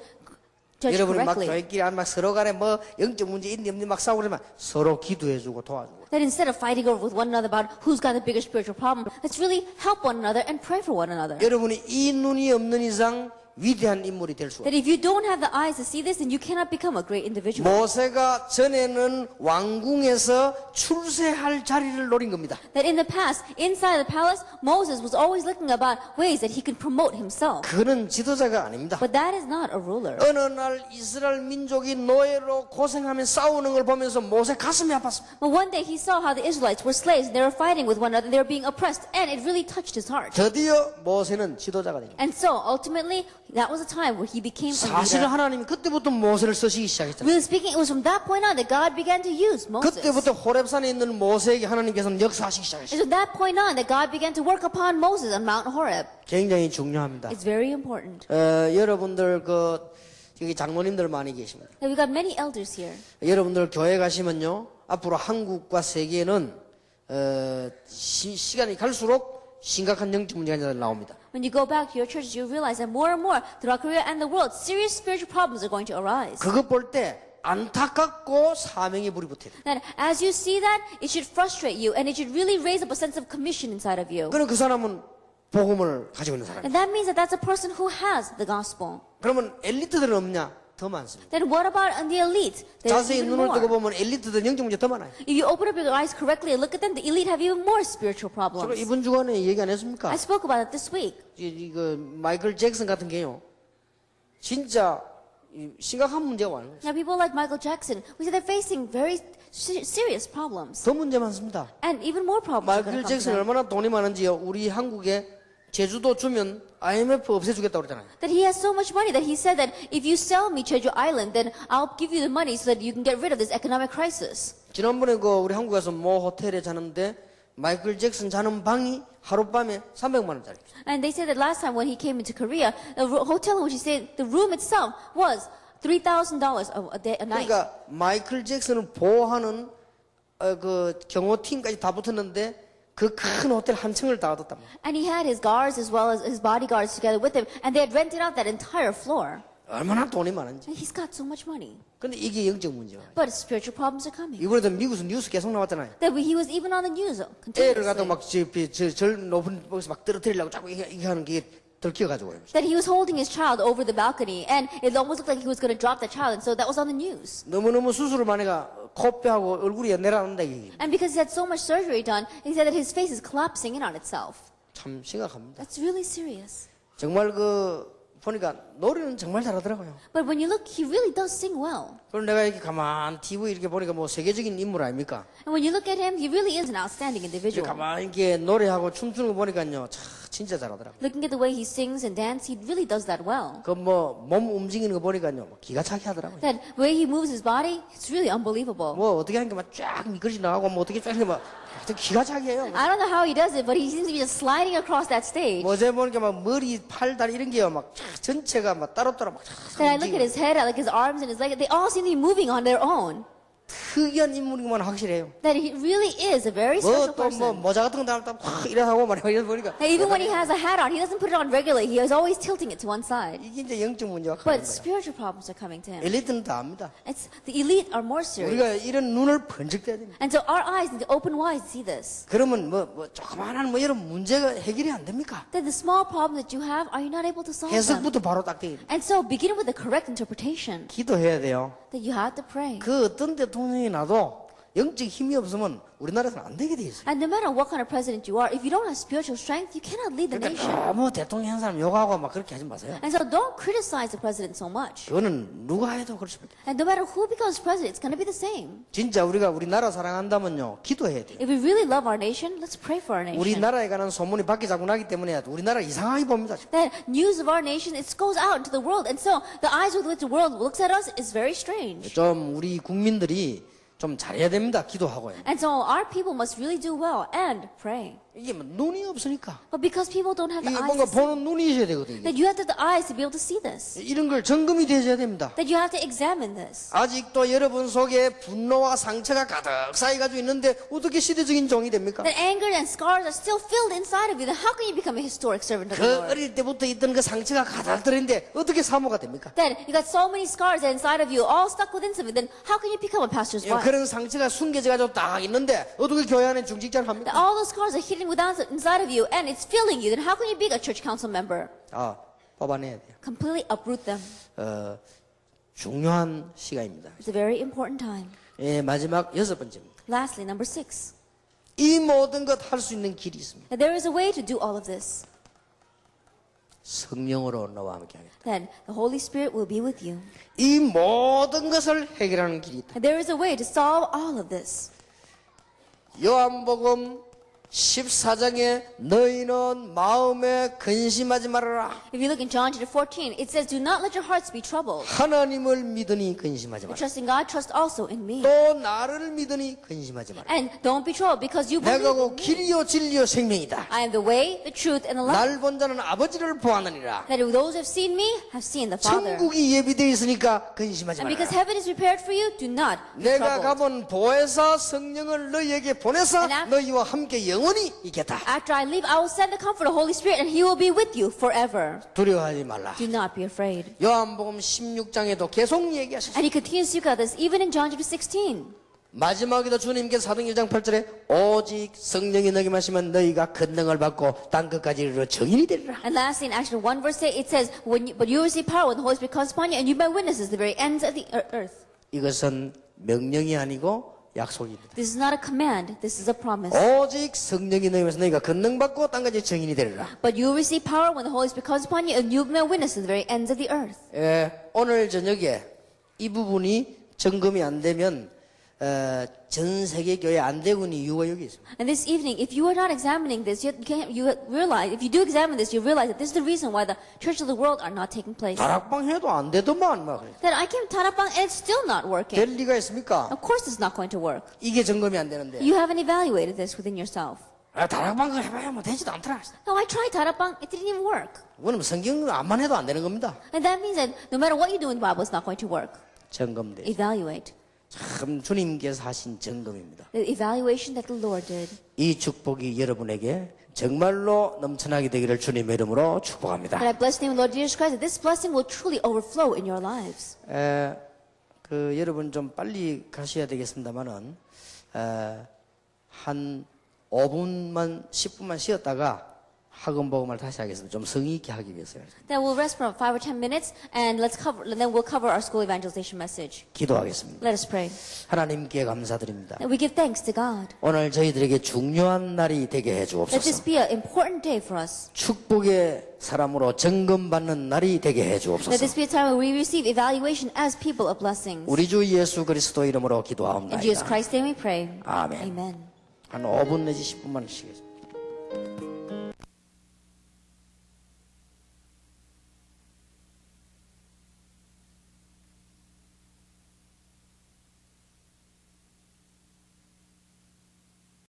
judge 여러분이 막 correctly. 교회끼리 막 서로 간에 뭐 영적 문제 있니 없니 막 싸우고 그러면 서로 기도해주고 도와주고. That instead of fighting over with one another about who's got the bigger spiritual problem, let's really help one another and pray for one another. 여러분이 이 눈이 없는 이상 위대한 인물이 될 수 없어요. That if you don't have the eyes to see this, then you cannot become a great individual. 모세가 전에는 왕궁에서 출세할 자리를 노린 겁니다. That in the past, inside the palace, Moses was always looking about ways that he could promote himself. 그는 지도자가 아닙니다. But that is not a ruler. 어느 날 이스라엘 민족이 노예로 고생하며 싸우는 걸 보면서 모세 가슴이 아팠습니다. But one day he saw how the Israelites were slaves and they were fighting with one another, they were being oppressed, and it really touched his heart. 드디어 모세는 지도자가 됩니다. And so ultimately, that was a time where he became a 사실 leader. 하나님이 그때부터 모세를 쓰시기 시작했잖아요. Really speaking, it was from that point on that God began to use Moses. 그때부터 호렙산에 있는 모세에게 하나님께서는 역사하시기 시작했어요. It's from that point on that God began to work upon Moses on Mount Horeb. 굉장히 중요합니다. It's very important. 여러분들 여기 장로님들 많이 계십니다. Now, we've got many elders here. 여러분들 교회 가시면요 앞으로 한국과 세계는 시간이 갈수록 심각한 영적 문제가 나옵니다. When you go back to your churches, you realize that more and more throughout Korea and the world, serious spiritual problems are going to arise. 그것 볼 때 안타깝고 사명의 불이 붙어야 돼요. That as you see that, it should frustrate you and it should really raise up a sense of commission inside of you. 그럼 그 사람은 복음을 가지고 있는 사람이에요. And that means that that's a person who has the gospel. 그러면 엘리트들은 없냐? 더 많습니다. Then what about the elite? There's 자세히 even 눈을 뜨고 more. 보면 엘리트들 영적 문제 더 많아요. If you open up your eyes correctly and look at them, the elite have even more spiritual 제가 problems. 이번 주간에 얘기 안 했습니까? I spoke about it this week. 이거 마이클 잭슨 같은 게요. 진짜 심각한 문제가 와요. Now people like Michael Jackson, we see they're facing very serious problems. 더 문제 많습니다. And even more problems are 마이클 going to come to 잭슨 them. 얼마나 돈이 많은지요. 우리 한국에 제주도 주면 IMF 없애주겠다고 그러잖아요. That he has so much money that he said that if you sell me Jeju Island, then I'll give you the money so that you can get rid of this economic crisis. 지난번에 우리 한국 가서 모 호텔에 자는데 마이클 잭슨 자는 방이 하룻밤에 300만 원짜리. And they said that last time when he came into Korea, the hotel in which he stayed, the room itself was $3,000 a night. 그러니까 마이클 잭슨을 보호하는 그 경호팀까지 다 붙었는데 그 큰 호텔 한 층을 다 얻었단 말이에요. And he had his guards as well as his bodyguards together with him, and they had rented out that entire floor. 얼마나 돈이 많은지. And he's got so much money. 근데 이게 영적 문제예요. But spiritual problems are coming. 이번에도 미국에서 뉴스 계속 나왔잖아요. That he was even on the news 애를 갖다 continuously. 절 높은 곳에서 막 떨어뜨리려고 자꾸 이게 하는 게 들켜가지고요. That he was holding his child over the balcony, and it almost looked like he was going to drop the child, and so that was on the news. 너무너무 수술을 많이 가 코뼈하고 얼굴이 내려앉는다 이게. And because he had so much surgery done, he said that his face is collapsing in on itself. 참 심각합니다. That's really serious. 정말 보니까 노래는 정말 잘하더라고요. But when you look, he really does sing well. 그럼 내가 이렇게 가만 TV 이렇게 보니까 뭐 세계적인 인물 아닙니까? And when you look at him, he really is an outstanding 이렇게 individual. 가만 이렇게 노래하고 춤추는 거 보니까요, 진짜 잘하더라고요. Looking at the way he sings and dances, he really does that well. 그 뭐 몸 움직이는 거 보니까요, 뭐 기가 차게 하더라고요. That way he moves his body, it's really unbelievable. 뭐 어떻게 하는 게 막 쫙 미끄러지 나가고 뭐 어떻게 쫙 이렇게 막 하여튼 기가 차게 해요. I don't know how he does it, but he seems to be just sliding across that stage. 뭐 어제 보니까 막 머리, 팔, 다리 이런 게요, 막 쫙 전체가 막 따로따로 막 쫙 Then I look at his head, I like his arms and his legs, they all seem to be moving on their own. 특이한 인물이구만 확실해요. That he really is a very special 뭐 또 뭐 person. 모자 같은 거 달았다 확 이래 하고 말이야. 이래 보니까 And even when he has a hat on, he doesn't put it on regularly. He is always tilting it to one side. 이게 이제 영적 문제가 But 커진 거예요. spiritual problems are coming to him. 엘리트는 다 압니다. It's the elite are more serious. 우리가 이런 눈을 번쩍 떼야 됩니다. And so our eyes need to open wide to see this. 그러면 뭐 조그마한 뭐 이런 문제가 해결이 안 됩니까? That the small problem that you have, are you not able to solve them? 해석부터 바로 딱 되게 And so begin with the correct interpretation. 기도해야 돼요. That you have to pray. 그 어떤 대통령이 나도 영적 힘이 없으면 우리나라에서는 안 되게 돼 있어요. And no matter what kind of president you are, if you don't have spiritual strength, you cannot lead the 그러니까 nation. 너무 대통령 한 사람 욕하고 막 그렇게 하지 마세요. And so don't criticize the president so much. 그거는 누가 해도 그렇습니다. And no matter who becomes president, it's going to be the same. 진짜 우리가 우리나라 사랑한다면요 기도해야 돼요. If we really love our nation, let's pray for our nation. 우리나라에 관한 소문이 밖에 자꾸 나기 때문에 우리나라 이상하게 봅니다. That news of our nation, it goes out into the world. And so the eyes with which the world looks at us is very strange. 좀 우리 국민들이 좀 잘해야 됩니다. 기도하고요. And so our people must really do well and pray. 이게 뭐 눈이 없으니까 But because people don't have the 이게 eyes 뭔가 to see, 보는 눈이 있어야 되거든요. that you have to have the eyes to be able to see this. 이런 걸 점검이 되셔야 됩니다. That you have to examine this. 아직도 여러분 속에 분노와 상처가 가득 쌓여가지고 있는데 어떻게 시대적인 종이 됩니까? That anger and scars are still filled inside of you. Then how can you become a historic servant of 그 the Lord? 어릴 때부터 있던 그 상처가 가득 들었는데 어떻게 사모가 됩니까? That you got so many scars inside of you, all stuck within something. Then how can you become a pastor's wife? 그런 상처가 숨겨져가지고 딱 있는데 어떻게 교회 안에 중직자를 That 합니까? all those scars are hidden within inside of you, and it's filling you. Then how can you be a church council member? 아, 뽑아내야 돼요. Completely uproot them. 중요한 시간입니다. It's a very important time. 예, 마지막 6번째입니다. Lastly, number 6. 이 모든 것 할 수 있는 길이 있습니다. That there is a way to do all of this. 성령으로 너와 함께 하겠다. Then the Holy Spirit will be with you. 이 모든 것을 해결하는 길이 있다. And there is a way to solve all of this. 요한복음 14장에 너희는 마음에 근심하지 말아라. If you look in John chapter 14, it says, do not let your hearts be troubled. 하나님을 믿으니 근심하지 마라. Trust in God, trust also in me. 또 나를 믿으니 근심하지 마라. And don't be troubled because you believe 내가 그 in me. 길이요 진리요 생명이다. I am the way, the truth, and the life. 날 본 자는 아버지를 보았느니라. That those who have seen me have seen the Father. 천국이 예비되어 있으니까 근심하지 And because 마라. heaven is prepared for you, do not be 내가 troubled. 가본 보혜사 성령을 너희에게 보내사 And 너희와 함께 영원히 있겠다. After I leave, I will send the Comforter, the Holy Spirit, and He will be with you forever. 두려워하지 말라. Do not be afraid. 요한복음 16장에도 계속 얘기하셨어요. And He continues to speak about this even in John chapter 16. 마지막에도 주님께서 사도행 1장 8절에 오직 성령이 너에게 마시면 너희가 권능을 받고 땅끝까지 이르러 증인이 되리라. And lastly, in Acts 1 verse 8, it says, but you will receive power when the Holy Spirit comes upon you, and you be witnesses to the very ends of the earth. 이것은 명령이 아니고 약속입니다. This is not a command, this is a promise. 오직 성령이 너희에서 너희가 권능 받고 땅까지 증인이 되리라. But you will receive power when the Holy Spirit comes upon you, and you will be witnesses to the very ends of the earth. 오늘 저녁에 이 부분이 점검이 안 되면 전 세계 교회 안 되고 있는 이유가 여기 있습니다. And this evening, if you are not examining this, you realize, if you do examine this, you realize that this is the reason why the church of the world are not taking place. 다락방 해도 안 되더만 막 그래. That I came to Tarapang and it's still not working. 될 리가 있습니까? Of course it's not going to work. 이게 점검이 안 되는데. You haven't evaluated this within yourself. 다락방 해봐야 뭐 되지도 않더라. No, I tried Tarapang, it didn't even work. 그거는 성경 안만 해도 안 되는 겁니다. And that means that no matter what you do in the Bible, it's not going to work. 점검돼. Evaluate. 참 주님께서 하신 점검입니다. The evaluation that the Lord did. 이 축복이 여러분에게 정말로 넘쳐나게 되기를 주님의 이름으로 축복합니다. And I bless the name of Lord Jesus Christ that this blessing will truly overflow in your lives. 여러분 좀 빨리 가셔야 되겠습니다만은 한 5분만 10분만 쉬었다가 학원 복음을 다시 하겠습니다. 좀 성의 있게 하기 위해서요. Then we'll rest for 5 or 10 minutes, and then we'll cover our school evangelization message. 기도하겠습니다. Let us pray. 하나님께 감사드립니다. And we give thanks to God. 오늘 저희들에게 중요한 날이 되게 해 Let this 주옵소서. be an important day for us. 축복의 사람으로 점검받는 날이 되게 해 Let 주옵소서. this be a time where we receive evaluation as people of blessings. 우리 주 예수 그리스도 이름으로 In 기도하옵나이다. Jesus Christ's name we pray. 아멘. Amen. 한 5분 내지 10분만 쉬겠습니다.